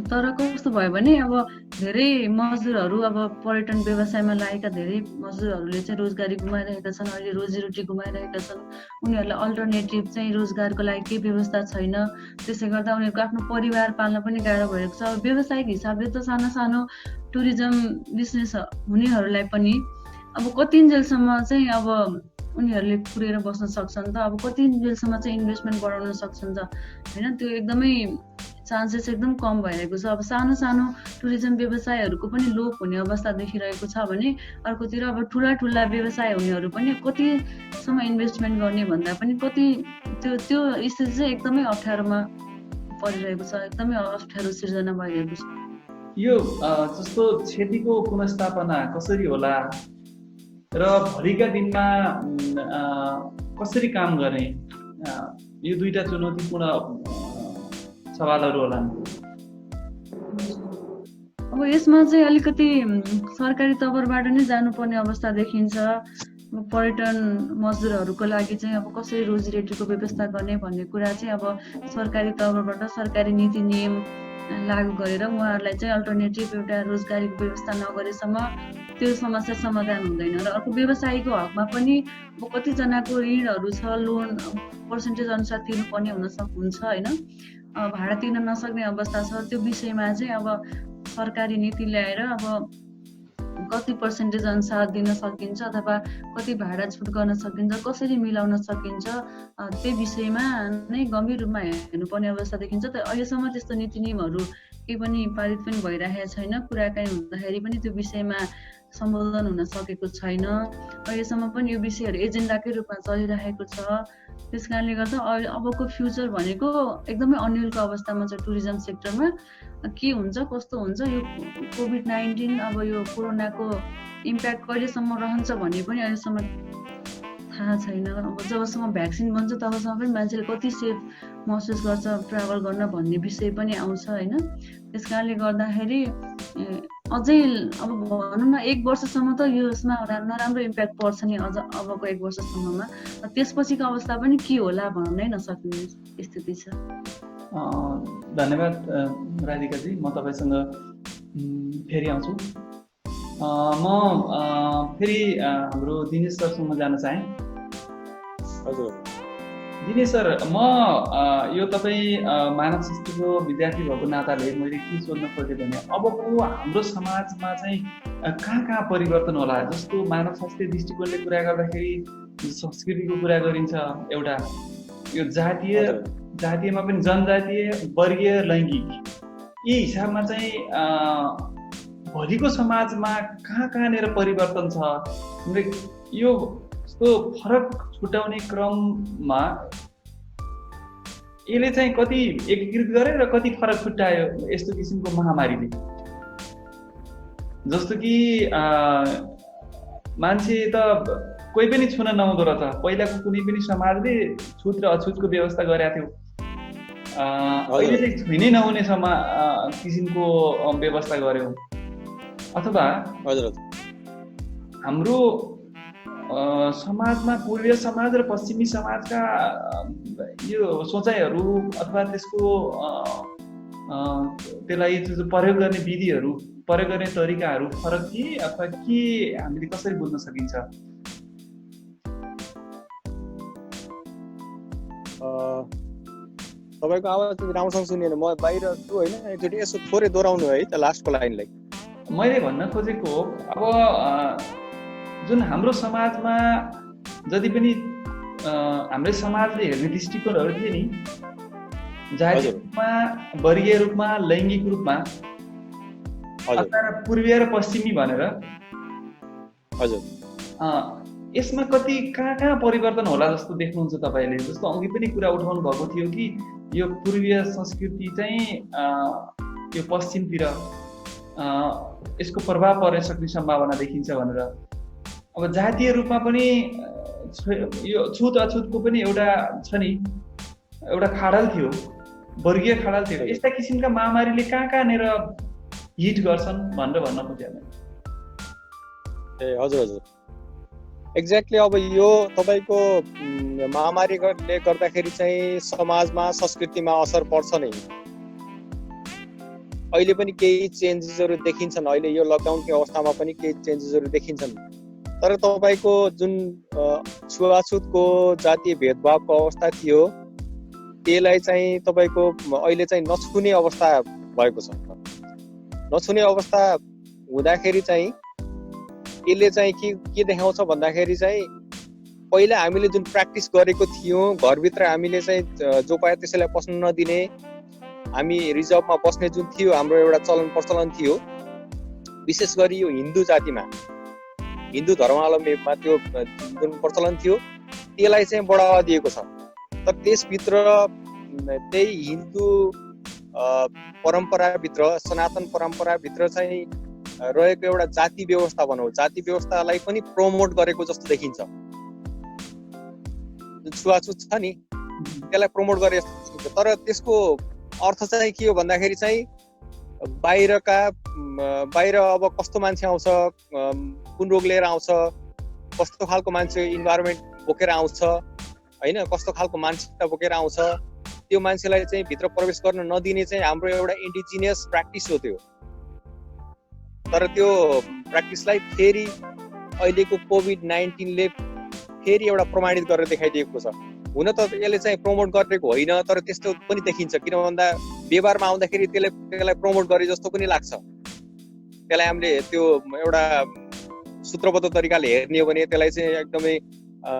तर कस्तो भयो भने अब धेरै मजदुरहरू अब पर्यटन व्यवसायमा लागेका धेरै मजदुरहरूले चाहिँ रोजगारी गुमाइरहेका छन्, अहिले रोजीरोटी गुमाइरहेका छन्। उनीहरूलाई अल्टरनेटिभ चाहिँ रोजगारको लागि केही व्यवस्था छैन, त्यसले गर्दा उनीहरूको आफ्नो परिवार पाल्न पनि गाह्रो भएको छ। अब व्यावसायिक हिसाबले त सानो सानो टुरिज्म बिजनेस हुनेहरूलाई पनि अब कतिन्जेलसम्म चाहिँ अब उनीहरूले पुरेर बस्न सक्छन् त, अब कतिन्जेलसम्म चाहिँ इन्भेस्टमेन्ट बढाउन सक्छन् त होइन। त्यो एकदमै चान्सेस एकदम कम भइरहेको छ। अब सानो सानो टुरिज्म व्यवसायहरूको पनि लोप हुने अवस्था देखिरहेको छ भने अर्कोतिर अब ठुला व्यवसाय हुनेहरू पनि कतिसम्म इन्भेस्टमेन्ट गर्ने भन्दा पनि कति त्यो स्थिति चाहिँ एकदमै अप्ठ्यारोमा परिरहेको छ, एकदमै अप्ठ्यारो सिर्जना भइरहेको छ। यो जस्तो क्षतिको पुनर्स्थापना कसरी होला र भोलिका दिनमा कसरी काम गर्ने, यो दुईटा चुनौतीपूर्ण सवालहरू होला। अब यसमा चाहिँ अलिकति सरकारी तवरबाट नै जानुपर्ने अवस्था देखिन्छ। पर्यटन मजदुरहरूको लागि चाहिँ अब कसरी रोजीरोटीको व्यवस्था गर्ने भन्ने कुरा चाहिँ अब सरकारी तवरबाट सरकारी नीति नियम लागू गरेर उहाँहरूलाई चाहिँ अल्टरनेटिभ एउटा रोजगारीको व्यवस्था नगरेसम्म त्यो समस्या समाधान हुँदैन। र अर्को व्यवसायीको हकमा पनि अब कतिजनाको ऋणहरू छ, लोन पर्सेन्टेज अनुसार तिर्नुपर्ने हुन्छ होइन, भाडा तिर्न नसक्ने अवस्था छ। त्यो विषयमा चाहिँ अब सरकारी नीति ल्याएर अब कति पर्सेन्टेज अनुसार दिन सकिन्छ अथवा कति भाडा छुट गर्न सकिन्छ, कसरी मिलाउन सकिन्छ, त्यो विषयमा नै गम्भीर रूपमा हेर्नुपर्ने अवस्था देखिन्छ। त अहिलेसम्म त्यस्तो नीति नियमहरू केही पनि पारित पनि भइरहेको छैन, कुराकानी हुँदाखेरि पनि त्यो विषयमा सम्बोधन हुन सकेको छैन। अहिलेसम्म पनि यो विषयहरू एजेन्डाकै रूपमा चलिरहेको छ। त्यस कारणले गर्दा अबको फ्युचर भनेको एकदमै अन्यलको अवस्थामा छ। टुरिज्म सेक्टरमा के हुन्छ कस्तो हुन्छ, यो कोभिड-19 अब यो कोरोनाको इम्प्याक्ट कहिलेसम्म रहन्छ भन्ने पनि अहिलेसम्म थाहा छैन। अब जबसम्म भ्याक्सिन बन्छ तबसम्म पनि मान्छेले कति सेफ महसुस गर्छ ट्राभल गर्न भन्ने विषय पनि आउँछ होइन। त्यस कारणले गर्दाखेरि अझै अब भनौँ न 1 वर्षसम्म त यसमा नराम्रो इम्प्याक्ट पर्छ नि, अझ अबको 1 वर्षसम्ममा। त्यसपछिको अवस्था पनि के होला भन्न नै नसक्ने स्थिति छ। धन्यवाद राधिकाजी, म तपाईँसँग फेरि आउँछु। म फेरि हाम्रो दिनेश सरसँग जान चाहेँ। हजुर दिनेश सर, म यो तपाईँ मानव शास्त्रको विद्यार्थी भएको नाताले मैले के सोध्न खोजेँ भने अबको हाम्रो समाजमा चाहिँ कहाँ परिवर्तन होला। जस्तो मानव शास्त्रीय दृष्टिकोणले कुरा गर्दाखेरि संस्कृतिको कुरा गरिन्छ, एउटा यो जातीयमा पनि जनजातीय, वर्गीय, लैङ्गिक, यी हिसाबमा चाहिँ भोलिको समाजमा कहाँनिर परिवर्तन छ, यो यस्तो फरक छुट्याउने क्रममा यसले चाहिँ कति एकीकृत गरे र कति फरक छुट्यायो यस्तो किसिमको महामारीले। जस्तो कि मान्छे त कोही पनि छुन नहुँदो रहेछ, पहिलाको कुनै पनि समाजले छुट र अछुटको व्यवस्था गरेको थियो, अहिले चाहिँ छुनै नहुने किसिमको व्यवस्था गर्यो। अथवा हाम्रो समाजमा पूर्वीय समाज र पश्चिमी समाजका यो सोचाइहरू अथवा त्यसलाई प्रयोग गर्ने विधिहरू, प्रयोग गर्ने तरिकाहरू फरक के अथवा के हामीले कसरी बुझ्न सकिन्छ? तपाईँको आवाज राम्रोसँग सुनेन, म बाहिर छु होइन, एकचोटि यसो थोरै दोहोऱ्याउनु है त लास्टको लाइनलाई। मैले भन्न खोजेको अब जुन हाम्रो समाजमा जति पनि हाम्रो समाजले हेर्ने दृष्टिकोणहरू थिए नि, जातीय रूपमा, वर्गीय रूपमा, लैङ्गिक रूपमा, पूर्वीय र पश्चिमी भनेर, यसमा कति कहाँ परिवर्तन होला जस्तो देख्नुहुन्छ तपाईँले? जस्तो अघि पनि कुरा उठाउनु भएको थियो कि यो पूर्वीय संस्कृति चाहिँ यो पश्चिमतिर यसको प्रभाव पर्न सक्ने सम्भावना देखिन्छ भनेर। अब जातीय रूपमा पनि यो छुत अछुतको पनि एउटा छ नि, एउटा खाडल थियो, वर्गीय खाडल थियो। यस्ता किसिमका महामारीले कहाँनिर हिट गर्छन् भनेर भन्न खोजेँ। ए हजुर, एक्ज्याक्टली। अब यो तपाईँको महामारीले गर्दाखेरि चाहिँ समाजमा संस्कृतिमा असर पर्छ नै। अहिले पनि केही चेन्जेसहरू देखिन्छन्, अहिले यो लकडाउनको अवस्थामा पनि केही चेन्जेसहरू देखिन्छन्। तर तपाईँको जुन छुवाछुतको जातीय भेदभावको अवस्था थियो त्यसलाई चाहिँ तपाईँको अहिले चाहिँ नछुने अवस्था भएको छ। नछुने अवस्था हुँदाखेरि चाहिँ यसले चाहिँ के देखाउँछ भन्दाखेरि चाहिँ पहिला हामीले जुन प्र्याक्टिस गरेको थियौँ, घरभित्र हामीले चाहिँ जो पायो त्यसैलाई पस्न नदिने, हामी रिजर्भमा बस्ने जुन थियो हाम्रो एउटा चलन प्रचलन थियो, विशेष गरी यो हिन्दू जातिमा, हिन्दू धर्मावलम्बीमा त्यो जुन प्रचलन थियो त्यसलाई चाहिँ बढावा दिएको छ। तर त्यसभित्र त्यही हिन्दू परम्पराभित्र, सनातन परम्पराभित्र चाहिँ रहेको एउटा जाति व्यवस्था भनौँ, जाति व्यवस्थालाई पनि प्रमोट गरेको जस्तो देखिन्छ। जुन छुवाछुत छ नि त्यसलाई प्रमोट गरे जस्तो देखिन्छ। तर त्यसको अर्थ चाहिँ के हो भन्दाखेरि चाहिँ बाहिर अब कस्तो मान्छे आउँछ, कुन रोग लिएर आउँछ, कस्तो खालको मान्छे इन्भाइरोमेन्ट बोकेर आउँछ होइन, कस्तो खालको मानसिकता बोकेर आउँछ, त्यो मान्छेलाई चाहिँ भित्र प्रवेश गर्न नदिने चाहिँ हाम्रो एउटा इन्डिजिनियस प्र्याक्टिस हो त्यो। तर त्यो प्र्याक्टिसलाई फेरि अहिलेको कोभिड-19ले फेरि एउटा प्रमाणित गरेर देखाइदिएको छ। हुन त यसले चाहिँ प्रमोट गरेको होइन, तर त्यस्तो पनि देखिन्छ। किन भन्दा व्यवहारमा आउँदाखेरि त्यसलाई प्रमोट गरे जस्तो पनि लाग्छ। त्यसलाई हामीले त्यो एउटा सूत्रबद्ध तरिकाले हेर्ने हो भने, त्यसलाई चाहिँ एकदमै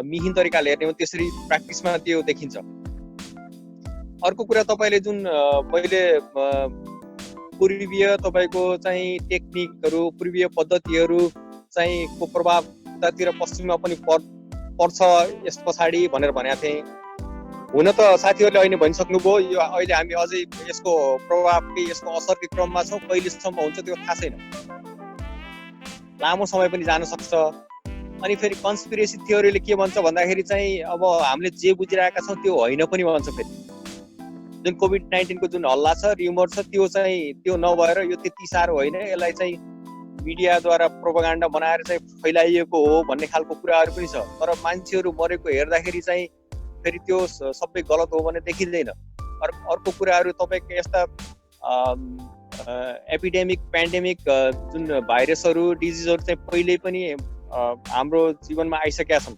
मिहिन तरिकाले हेर्ने हो, त्यसरी प्र्याक्टिसमा त्यो देखिन्छ। अर्को कुरा तपाईँले जुन मैले पूर्वीय तपाईँको चाहिँ टेक्निकहरू, पूर्वीय पद्धतिहरू चाहिँ को प्रभाव उतातिर पश्चिममा पनि पर्छ यस पछाडि भनेर भनेको थिएँ। हुन त साथीहरूले अहिले भनिसक्नुभयो, यो अहिले हामी अझै यसको प्रभावकै, यसको असरकै क्रममा छौँ। कहिलेसम्म हुन्छ त्यो थाहा छैन, लामो समय पनि जान सक्छ। अनि फेरि कन्स्पिरेसी थ्योरीले के भन्छ भन्दाखेरि चाहिँ अब हामीले जे बुझिरहेका छौँ त्यो होइन पनि भन्छ। फेरि जुन कोभिड-19 को जुन हल्ला छ, र्युमर छ, त्यो नभएर यो त्यति साह्रो होइन, यसलाई चाहिँ मिडियाद्वारा प्रोपागान्डा बनाएर चाहिँ फैलाइएको हो भन्ने खालको कुराहरू पनि छ। तर मान्छेहरू मरेको हेर्दाखेरि चाहिँ फेरि त्यो सबै गलत हो भने देखिँदैन। अर्को कुराहरू तपाईँको यस्ता एपिडेमिक, पेन्डेमिक जुन भाइरसहरू, डिजिजहरू चाहिँ पहिल्यै पनि हाम्रो जीवनमा आइसकेका छन्।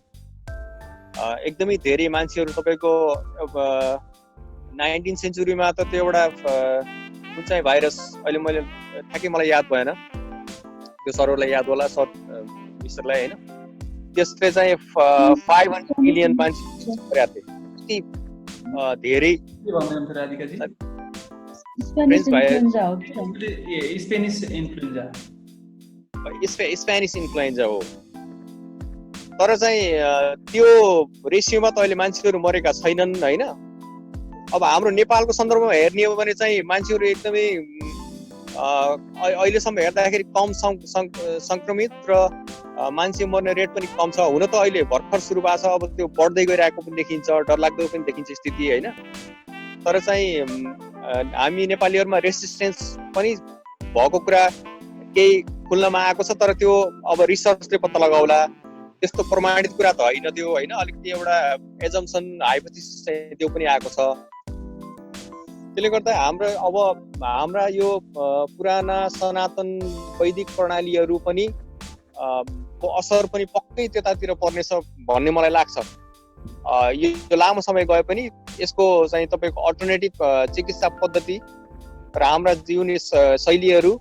एकदमै धेरै मान्छेहरू तपाईँको 19 सेन्चुरीमा त त्यो एउटा कुन चाहिँ भाइरस, अहिले मैले ठ्याक्कै मलाई याद भएन, त्यो सरहरूलाई याद होला, सर मिस्टरलाई होइन, त्यसले चाहिँ 500 मिलियन मान्छे गरेको थियो। धेरै स्पेनिस इन्फ्लुएन्जा हो। तर चाहिँ त्यो रेसियोमा त अहिले मान्छेहरू मरेका छैनन् होइन। अब हाम्रो नेपालको सन्दर्भमा हेर्ने हो भने चाहिँ मान्छेहरू एकदमै अहिलेसम्म हेर्दाखेरि कम सङ्क्रमित र मान्छे मर्ने रेट पनि कम छ। हुन त अहिले भर्खर सुरु भएको छ, अब त्यो बढ्दै गइरहेको पनि देखिन्छ, डरलाग्दो पनि देखिन्छ स्थिति होइन। तर चाहिँ हामी नेपालीहरूमा रेसिस्टेन्स पनि भएको कुरा केही खुल्नमा आएको छ। तर त्यो अब रिसर्चले पत्ता लगाउला, त्यस्तो प्रमाणित कुरा त होइन त्यो होइन, अलिकति एउटा एजम्सन, हाइपोथेसिस चाहिँ त्यो पनि आएको छ। त्यसले गर्दा हाम्रा यो पुराना सनातन वैदिक प्रणालीहरू पनि को असर पनि पक्कै त्यतातिर पर्नेछ भन्ने मलाई लाग्छ। यो लामो समय गए पनि यसको चाहिँ तपाईँको अल्टरनेटिभ चिकित्सा पद्धति र हाम्रा जीवनी शैलीहरू,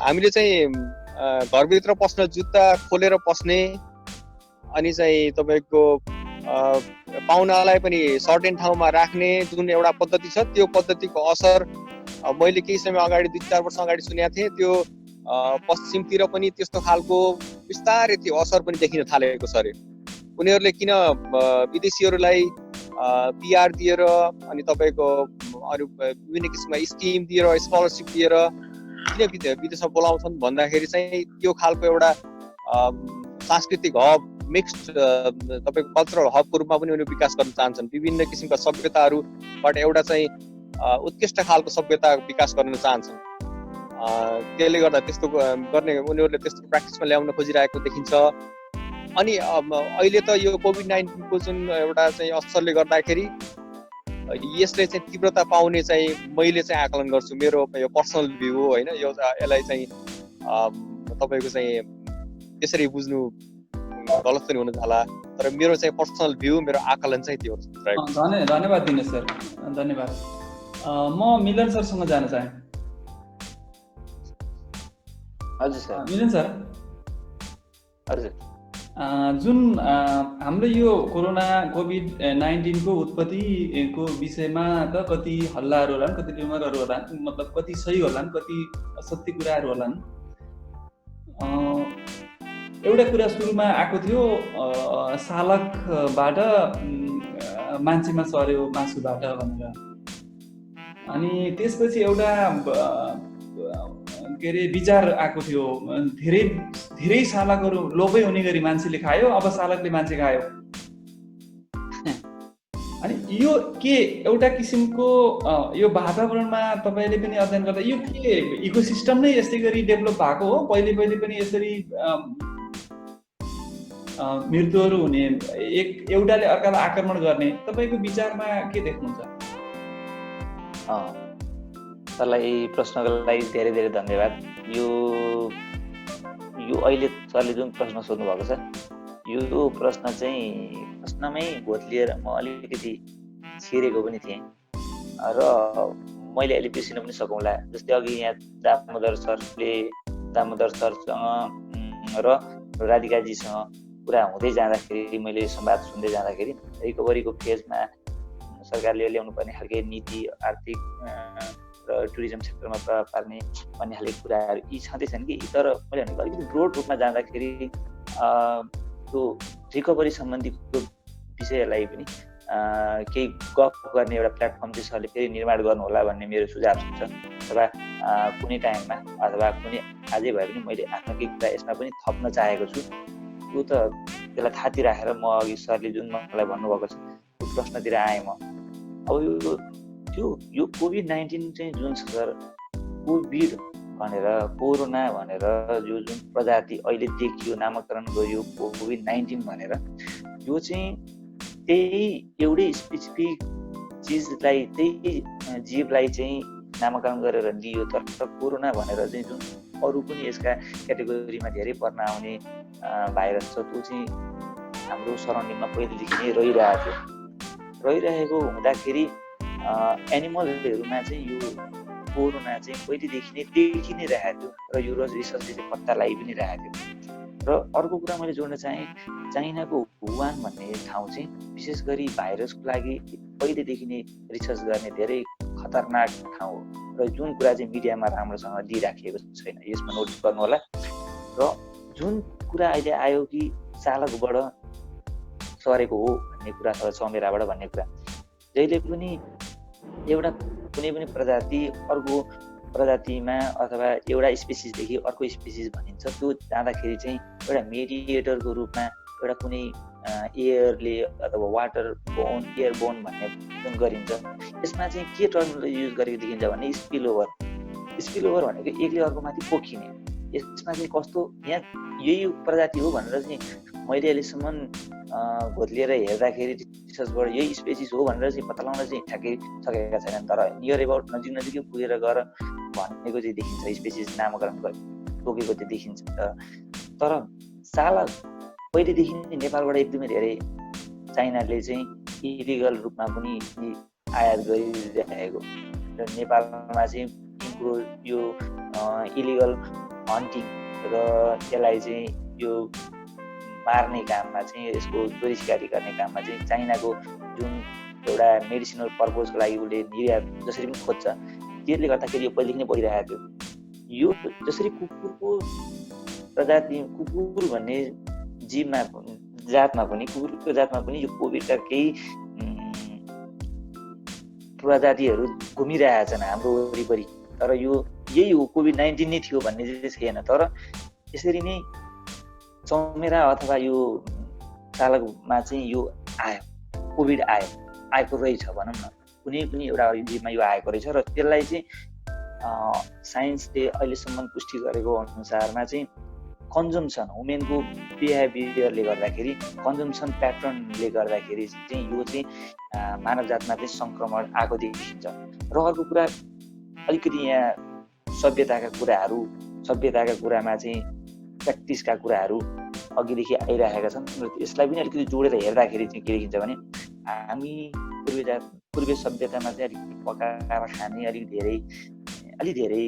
हामीले चाहिँ घरभित्र पस्न जुत्ता खोलेर पस्ने, अनि चाहिँ तपाईँको पाहुनालाई पनि सर्टेन ठाउँमा राख्ने जुन एउटा पद्धति छ, त्यो पद्धतिको असर मैले केही समय अगाडि 2-4 वर्ष अगाडि सुनेको थिएँ। त्यो पश्चिमतिर पनि त्यस्तो खालको बिस्तारै त्यो असर पनि देखिन थालेको छ अरे। उनीहरूले किन विदेशीहरूलाई PR दिएर अनि तपाईँको अरू विभिन्न किसिमका स्किम दिएर स्कलरसिप दिएर किन विदेशमा बोलाउँछन् भन्दाखेरि चाहिँ त्यो खालको एउटा सांस्कृतिक हब मिक्स्ड तपाईँको कल्चरल हबको रूपमा पनि उनीहरू विकास गर्न चाहन्छन्। विभिन्न किसिमका सभ्यताहरूबाट एउटा चाहिँ उत्कृष्ट खालको सभ्यता विकास गर्न चाहन्छन्। त्यसले गर्दा त्यस्तो गर्ने उनीहरूले त्यस्तो प्र्याक्टिसमा ल्याउन खोजिरहेको देखिन्छ। अनि अहिले त यो COVID-19 को जुन एउटा चाहिँ असरले गर्दाखेरि यसले चाहिँ तीव्रता पाउने चाहिँ मैले चाहिँ आकलन गर्छु, मेरो यो पर्सनल भ्यू हो होइन। यसलाई चाहिँ तपाईँको चाहिँ त्यसरी बुझ्नु गलत पनि हुन जाला, तर मेरो चाहिँ पर्सनल भ्यू, मेरो आकलन चाहिँ त्यो रहेको छ। धन्यवाद दिनेश सर, धन्यवाद। म मिलन सरसँग जान चाहे। हजुर सर। मिलन सर, हजुर, जुन हाम्रो यो कोरोना COVID-19 को उत्पत्तिको विषयमा त कति हल्लाहरू होलान्, कति रिमरहरू होलान्, मतलब कति सही होलान्, कति असत्य कुराहरू होलान्। एउटा कुरा सुरुमा आएको थियो, सालकबाट मान्छेमा सर्यो मासुबाट भनेर। अनि त्यसपछि एउटा के अरे विचार आएको थियो, धेरै सालकहरू लोभै हुने गरी मान्छेले खायो, अब सालकले मान्छे खायो। अनि यो के एउटा किसिमको यो वातावरणमा तपाईँले पनि अध्ययन गर्दा यो के इकोसिस्टम नै यस्तै गरी डेभलप भएको हो? पहिले पनि यसरी मृत्युहरू हुने, एउटाले अर्कालाई आक्रमण गर्ने, तपाईँको विचारमा के देख्नुहुन्छ? सरलाई प्रश्नको लागि धेरै धेरै धन्यवाद। यो अहिले सरले जुन प्रश्न सोध्नु भएको छ, यो प्रश्न चाहिँ प्रश्नमै घोत्लिएर म अलिकति छिरेको पनि थिएँ र मैले अहिले बिर्सिन पनि सकौँला। जस्तै अघि यहाँ दामोदर सरसँग र राधिकाजीसँग कुरा हुँदै जाँदाखेरि, मैले संवाद सुन्दै जाँदाखेरि रिकभरीको फेजमा सरकारले ल्याउनु पर्ने खालके नीति, आर्थिक र टुरिज्म सेक्टरमा प्रभाव पार्ने भन्ने खालको कुराहरू यी छँदैछन् कि, तर मैले भनेको अलिकति ब्रोड रूपमा जाँदाखेरि त्यो रिकभरी सम्बन्धीको विषयलाई पनि केही गफ गर्ने एउटा प्लेटफर्म चाहिँ सरले फेरि निर्माण गर्नु होला भन्ने मेरो सुझाव छ। अथवा कुनै टाइममा अथवा कुनै आजै भए पनि मैले आफ्नो केही कुरा यसमा पनि थप्न चाहेको छु। त्यो त त्यसलाई थाती राखेर म अघि सरले जुन मलाई भन्नुभएको छ त्यो प्रश्नतिर आएँ म। अब यो COVID-19 चाहिँ जुन छ सर, कोभिड भनेर, कोरोना भनेर यो जुन प्रजाति अहिले देखियो, नामाकरण गरियो COVID-19 भनेर, यो चाहिँ त्यही एउटै स्पेसिफिक चिजलाई, त्यही जीवलाई चाहिँ नामाकरण गरेर लियो। तर कोरोना भनेर चाहिँ जुन अरू पनि यसका क्याटेगोरीमा धेरै पर्न आउने भाइरस छ, त्यो चाहिँ हाम्रो सराउन्डिङमा पहिलेदेखि नै रहिरहेको हुँदाखेरि एनिमलहरूमा चाहिँ यो कोरोना चाहिँ पहिलेदेखि नै देखि नै रहेको थियो र यो रिसर्चले चाहिँ पत्ता लागि पनि रहेको थियो। र अर्को कुरा मैले जोड्न चाहेँ, चाइनाको वुहान भन्ने ठाउँ चाहिँ विशेष गरी भाइरसको लागि पहिलेदेखि नै रिसर्च गर्ने धेरै खतरनाक ठाउँ हो र जुन कुरा चाहिँ मिडियामा राम्रोसँग दिइराखिएको छैन, यसमा नोट गर्नु होला। र जुन कुरा अहिले आयो कि चालकबाट सरेको हो भन्ने कुरा छ, चमेराबाट भन्ने कुरा, जहिले पनि एउटा कुनै पनि प्रजाति अर्को प्रजातिमा अथवा एउटा स्पेसिसदेखि अर्को स्पेसिस भनिन्छ, त्यो जाँदाखेरि चाहिँ एउटा मेडिएटरको रूपमा एउटा कुनै एयरले अथवा वाटर बोन, एयर बोन भन्ने जुन गरिन्छ, यसमा चाहिँ के टर्मिनोलोजी युज गरेको देखिन्छ भने स्पिलओभर भनेको एकले अर्कोमाथि पोखिने। यसमा चाहिँ कस्तो, यहाँ यही प्रजाति हो भनेर चाहिँ मैले अहिलेसम्म घोत्लिएर हेर्दाखेरि रिसर्चबाट यही स्पेसिस हो भनेर चाहिँ पत्ता लगाउन चाहिँ ठ्याक्कै सकेका छैनन्। तर नियर एबाउट नजिकै पुगेर गएर भनेको चाहिँ देखिन्छ, स्पेसिस नामाकरण तोकेको चाहिँ देखिन्छ। तर चालक पहिलेदेखि नेपालबाट एकदमै धेरै चाइनाले चाहिँ इलिगल रूपमा पनि आयात गरिरहेको र नेपालमा चाहिँ यो इलिगल हन्टिङ र यसलाई चाहिँ यो मार्ने काममा चाहिँ, यसको चोरी सिकारी गर्ने काममा चाहिँ चाइनाको जुन एउटा मेडिसिनल पर्पजको लागि उसले निर्यात जसरी पनि खोज्छ, त्यसले गर्दाखेरि यो पहिलेदेखि नै भइरहेको थियो। यो जसरी कुकुरको प्रजाति कुकुर भन्ने जीवमा जातमा पनि कुकुरको जातमा पनि यो कोभिडका केही प्रजातिहरू घुमिरहेछन् हाम्रो वरिपरि। तर यही हो कोभिड-19 नै थियो भन्ने चाहिँ छैन। तर यसरी नै चमेरा अथवा यो चालकमा चाहिँ यो आयो, कोभिड आएको रहेछ भनौँ न, कुनै पनि एउटा जीवमा यो आएको रहेछ र त्यसलाई चाहिँ साइन्सले अहिलेसम्म पुष्टि गरेको अनुसारमा चाहिँ कन्जम्सन, वुमेनको बिहेभियरले गर्दाखेरि, कन्जम्सन प्याटर्नले गर्दाखेरि चाहिँ यो चाहिँ मानव जातमा चाहिँ सङ्क्रमण आएको देखिन्छ। र अर्को कुरा अलिकति यहाँ सभ्यताका कुरामा चाहिँ प्र्याक्टिसका कुराहरू अघिदेखि आइरहेका छन् र यसलाई पनि अलिकति जोडेर हेर्दाखेरि चाहिँ के देखिन्छ भने हामी पूर्वीय सभ्यतामा चाहिँ अलिकति पकाएर खाने, अलि धेरै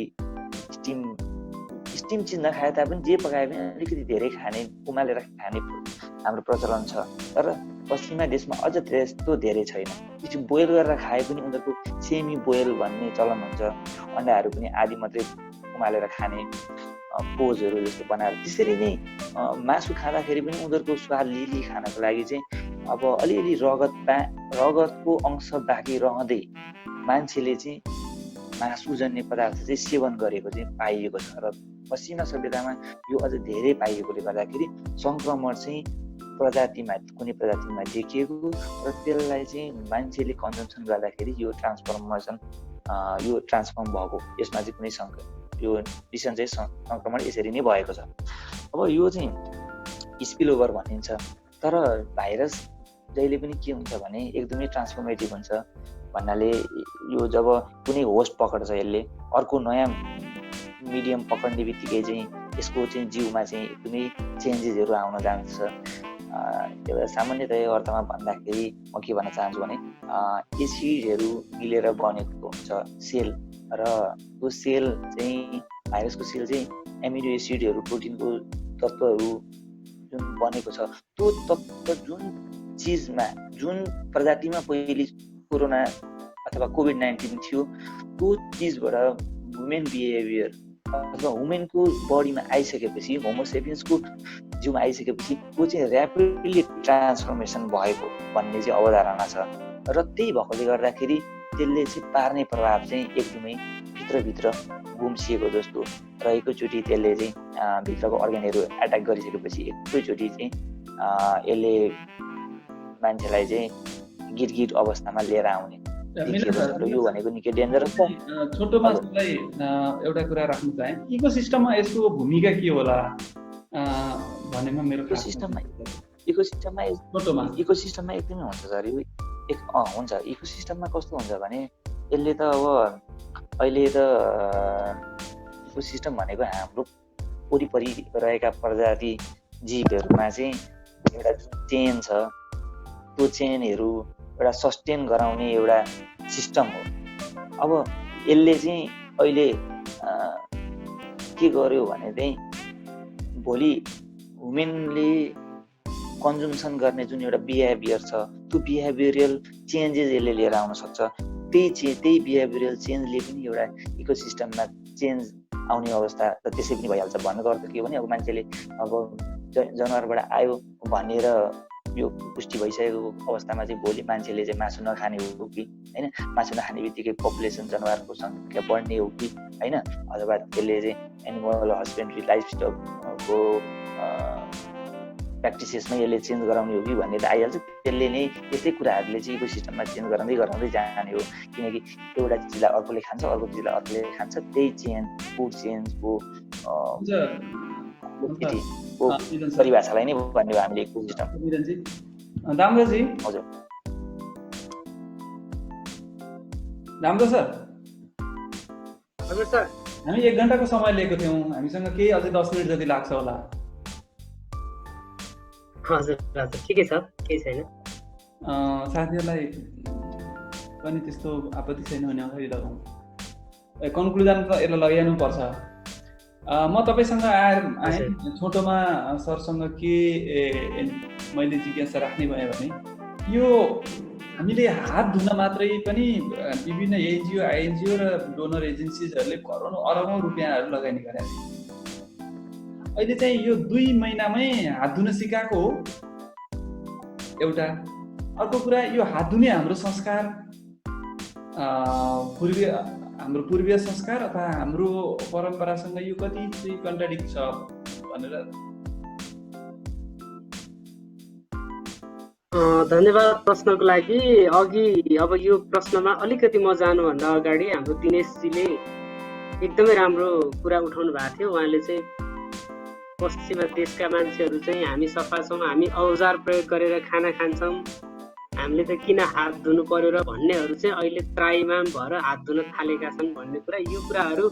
स्टिम चिज नखाए तापनि जे पकाए पनि अलिकति धेरै खाने, उमालेर खाने हाम्रो प्रचलन छ। तर पश्चिमा देशमा अझ त्यस्तो धेरै छैन। एकछिन बोइल गरेर खाए पनि उनीहरूको सेमी बोइल भन्ने चलन हुन्छ। अन्डाहरू पनि आदि मात्रै उमालेर खाने, पोजहरू जस्तो बनाएर। त्यसरी नै मासु खाँदाखेरि पनि उनीहरूको स्वाद लिली खानको लागि चाहिँ अब अलिअलि रगतको अंश बाँकी रहँदै मान्छेले चाहिँ मासुजन्य पदार्थ चाहिँ सेवन गरेको चाहिँ पाइएको छ। र पश्चिमा सभ्यतामा यो अझ धेरै पाइएकोले गर्दाखेरि सङ्क्रमण चाहिँ कुनै प्रजातिमा देखिएको र त्यसलाई चाहिँ मान्छेले कन्जम्सन गर्दाखेरि यो ट्रान्सफर्म भएको, यसमा चाहिँ कुनै यो डिसन चाहिँ सङ्क्रमण यसरी नै भएको छ। अब यो चाहिँ स्पिल ओभर भनिन्छ। तर भाइरस जहिले पनि के हुन्छ भने एकदमै ट्रान्सफर्मेटिभ हुन्छ भन्नाले यो जब कुनै होस्ट पक्रछ यसले अर्को नयाँ मिडियम पक्रने बित्तिकै चाहिँ यसको चाहिँ जिउमा चाहिँ एकदमै चेन्जेसहरू आउन जान्छ। एउटा सामान्यतया अर्थमा भन्दाखेरि म के भन्न चाहन्छु भने एसिडहरू मिलेर बनेको हुन्छ सेल, र त्यो सेल चाहिँ भाइरसको सेल चाहिँ एमिनो एसिडहरू, प्रोटिनको तत्त्वहरू जुन बनेको छ त्यो तत्त्व जुन प्रजातिमा पहिले कोरोना अथवा कोभिड-19 थियो त्यो चिजबाट वुमेन बिहेभियर अथवा वुमेनको बडीमा आइसकेपछि, होमोसेपियन्सको जिउमा आइसकेपछि त्यो चाहिँ ऱ्यापिडली ट्रान्सफर्मेसन भएको भन्ने चाहिँ अवधारणा छ। र त्यही भएकोले गर्दाखेरि त्यसले चाहिँ पार्ने प्रभाव चाहिँ एकदमै भित्रभित्र गुम्सिएको जस्तो र एकैचोटि त्यसले चाहिँ भित्रको अर्ग्यानहरू एट्याक गरिसकेपछि एकैचोटि चाहिँ यसले मान्छेलाई चाहिँ गिटगिट अवस्थामा लिएर आउने यो भनेको निकै डेन्जरस छ। छोटोमा एउटा कुरा राख्नु चाहे, इकोसिस्टममा यसको भूमिका के होला भनेमा मेरो इकोसिस्टममा एकदमै हुन्छ सर। यो हुन्छ। इकोसिस्टममा कस्तो हुन्छ भने यसले त अब अहिले त इकोसिस्टम भनेको हाम्रो वरिपरि रहेका प्रजाति जीवहरूमा चाहिँ एउटा चेन छ, त्यो चेनहरू एउटा सस्टेन गराउने एउटा सिस्टम हो। अब यसले चाहिँ अहिले के गर्यो भने चाहिँ भोलि वुमेनले कन्जम्सन गर्ने जुन एउटा बिहेभियर छ त्यो बिहेभियरल चेन्जेस यसले लिएर आउन सक्छ। त्यही बिहेभियरल चेन्जले पनि एउटा इकोसिस्टममा चेन्ज आउने अवस्था त त्यसै पनि भइहाल्छ। भन्नुको अर्थ के भने अब मान्छेले अब जनावरबाट आयो भनेर यो पुष्टि भइसकेको अवस्थामा चाहिँ भोलि मान्छेले चाहिँ मासु नखाने हो कि होइन, मासु नखाने बित्तिकै पपुलेसन जनावरको सङ्ख्या बढ्ने हो कि होइन, अथवा त्यसले चाहिँ एनिमल हस्बेन्ड्री लाइफस्टकको प्र्याक्टिसेसमा यसले चेन्ज गराउने हो कि भन्ने त आइहाल्छ। त्यसले नै यस्तै कुराहरूले चाहिँ इकोसिस्टममा चेन्ज गराउँदै जाने हो, किनकि एउटा चिजलाई अर्कोले खान्छ, अर्को चिजलाई अर्कोले खान्छ। त्यही चेन, फुड चेन्जको परिभाषालाई नै भन्ने हो हामीले इकोसिस्टम। दामराजी हजुर राम्रो सर। हजुर सर, हामी 1 घन्टाको समय लिएको थियौँ, हामीसँग केही अझै 10 मिनट जति लाग्छ होला। हजुर ठिकै छ, केही छैन। साथीहरूलाई पनि त्यस्तो आपत्ति छैन भने अगाडि लगाउँ। कन्क्लुजन त यसलाई लैजानु पर्छ। म तपाईँसँग आएँ छोटोमा सरसँग के मैले जिज्ञासा राख्ने भएँ भने यो हामीले हात धुन मात्रै पनि विभिन्न एनजिओ, आइएनजिओ र डोनर एजेन्सिजहरूले करोडौँ अरबौँ रुपियाँहरू लगानी गरेका छन्। अहिले चाहिँ यो 2 महिनामै हात धुन सिकाएको हो एउटा। अर्को कुरा, यो हात धुने हाम्रो संस्कार हाम्रो पूर्वीय संस्कार अथवा हाम्रो परम्परासँग यो कति चाहिँ कन्ट्राडिक्ट छ भनेर। धन्यवाद प्रश्नको लागि। अघि अब यो प्रश्नमा अलिकति म जानुभन्दा अगाडि हाम्रो दिनेशजीले एकदमै राम्रो कुरा उठाउनु भएको थियो। उहाँले चाहिँ पश्चिमा देशका मान्छेहरू चाहिँ हामी सफा छौँ, हामी औजार प्रयोग गरेर खाना खान्छौँ, हामीले त किन हात धुनु पर्यो र भन्नेहरू चाहिँ अहिले त्राइमाम भएर हात धुन थालेका छन् भन्ने कुरा, यो कुराहरू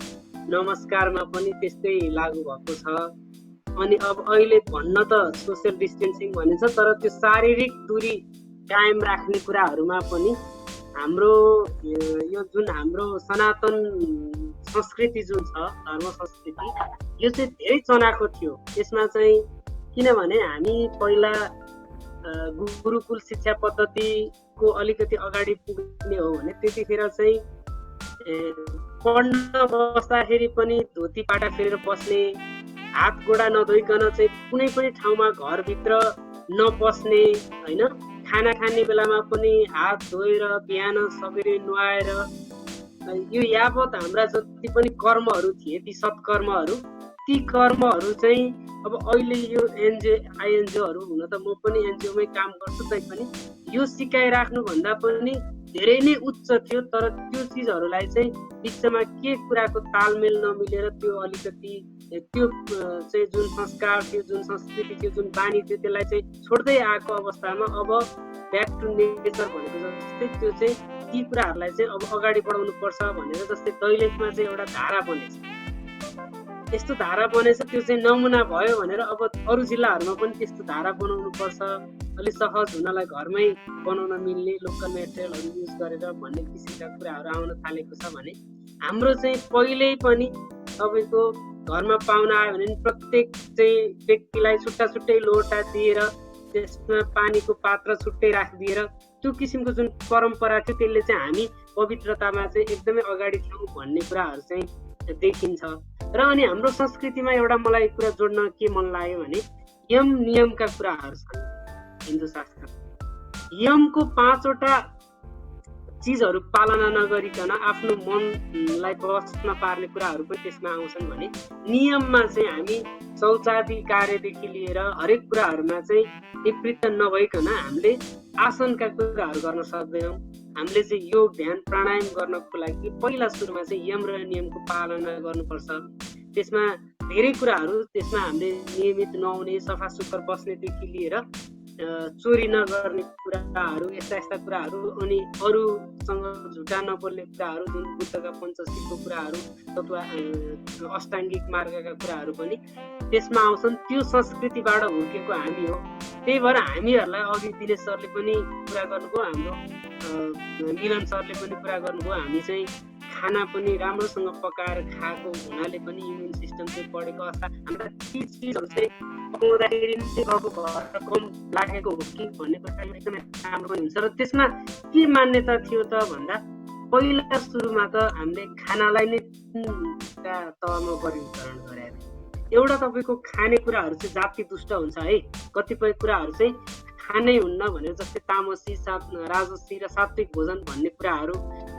नमस्कारमा पनि त्यस्तै लागू भएको छ। अनि अब अहिले भन्न त सोसियल डिस्टेन्सिङ भनिन्छ, तर त्यो शारीरिक दूरी कायम राख्ने कुराहरूमा पनि हाम्रो यो जुन हाम्रो सनातन संस्कृति जुन छ, धर्म संस्कृति, यो चाहिँ धेरै चनाखो थियो। यसमा चाहिँ किनभने हामी पहिला गुरुकुल शिक्षा पद्धतिको अलिकति अगाडि पुग्ने हो भने त्यतिखेर चाहिँ पढ्न बस्दाखेरि पनि धोती पाटा फेरेर बस्ने, हात गोडा नधोइकन चाहिँ कुनै पनि ठाउँमा घरभित्र नपस्ने होइन, खाना खाने बेलामा पनि हात धोएर बिहान सबेरै नुहाएर, यो यावत हाम्रा जति पनि कर्महरू थिए ती सत्कर्महरू, ती कर्महरू चाहिँ अब अहिले यो आइएनजिओहरू हुन त म पनि एनजिओमै काम गर्छु तैपनि यो सिकाइराख्नुभन्दा पनि धेरै नै उच्च थियो। तर त्यो चिजहरूलाई चाहिँ बिचमा के कुराको तालमेल नमिलेर त्यो अलिकति त्यो चाहिँ जुन संस्कार थियो, जुन संस्कृति थियो, जुन बानी थियो, त्यसलाई चाहिँ छोड्दै आएको अवस्थामा अब ब्याक टु नेचर भनेको जस्तै त्यो चाहिँ ती कुराहरूलाई चाहिँ अब अगाडि बढाउनु पर्छ भनेर, जस्तै दैलेखमा चाहिँ एउटा धारा बनेछ, यस्तो धारा बनेछ, त्यो चाहिँ नमुना भयो भनेर अब अरू जिल्लाहरूमा पनि त्यस्तो धारा बनाउनु पर्छ, अलिक सहज हुनलाई घरमै बनाउन मिल्ने लोकल मेटेरियलहरू युज गरेर भन्ने किसिमका कुराहरू आउन थालेको छ। भने हाम्रो चाहिँ पहिल्यै पनि तपाईँको घरमा पाहुना आयो भने प्रत्येक चाहिँ व्यक्तिलाई छुट्टा छुट्टै लोटा दिएर त्यसमा पानीको पात्र छुट्टै राखिदिएर त्यो किसिमको जुन परम्परा थियो त्यसले चाहिँ हामी पवित्रतामा चाहिँ एकदमै अगाडि थियौँ भन्ने कुराहरू चाहिँ देखिन्छ। र अनि हाम्रो संस्कृतिमा एउटा मलाई कुरा जोड्न के मन लाग्यो भने यम नियमका कुराहरू छन् हिन्दू शास्त्र। यमको 5वटा चिजहरू पालना नगरिकन आफ्नो मनलाई बसमा पार्ने कुराहरू पनि त्यसमा आउँछन्। भने नियममा चाहिँ हामी शौचादि कार्यदेखि लिएर हरेक कुराहरूमा चाहिँ निवृत्त नभइकन हामीले आसनका कुराहरू गर्न सक्दैनौँ। हामीले चाहिँ योग ध्यान प्राणायाम गर्नको लागि पहिला सुरुमा चाहिँ यम र नियमको पालना गर्नुपर्छ। त्यसमा धेरै कुराहरू, त्यसमा हामीले नियमित नुहाउने, सफा सुग्घर बस्नेदेखि लिएर चोरी नगर्ने कुराहरू, यस्ता यस्ता कुराहरू, अनि अरूसँग झुटा नबोल्ने कुराहरू, जुन बुद्धका पञ्चशीलको कुराहरू अथवा अष्टाङ्गिक मार्गका कुराहरू पनि त्यसमा आउँछन्। त्यो संस्कृतिबाट हुर्केको हामी हो। त्यही भएर हामीहरूलाई अघि दिनेश सरले पनि कुरा गर्नुभयो, हाम्रो मिलन सरले पनि कुरा गर्नुभयो, हामी चाहिँ खाना पनि राम्रोसँग पकाएर खाएको हुनाले पनि इम्युन सिस्टम चाहिँ बढेको अवस्था, हाम्रा ती चिजहरू चाहिँ पकाउँदाखेरि गएको घर कम लागेको हो कि भन्ने कुरा एकदमै राम्रो पनि हुन्छ। र त्यसमा के मान्यता थियो त भन्दा पहिला सुरुमा त हामीले खानालाई नै तहमा वर्गीकरण गरेको थियो। एउटा तपाईँको खाने कुराहरू चाहिँ जाति दुष्ट हुन्छ है, कतिपय कुराहरू चाहिँ खानै हुन्न भनेर, जस्तै तामसी राजसी र सात्विक भोजन भन्ने कुराहरू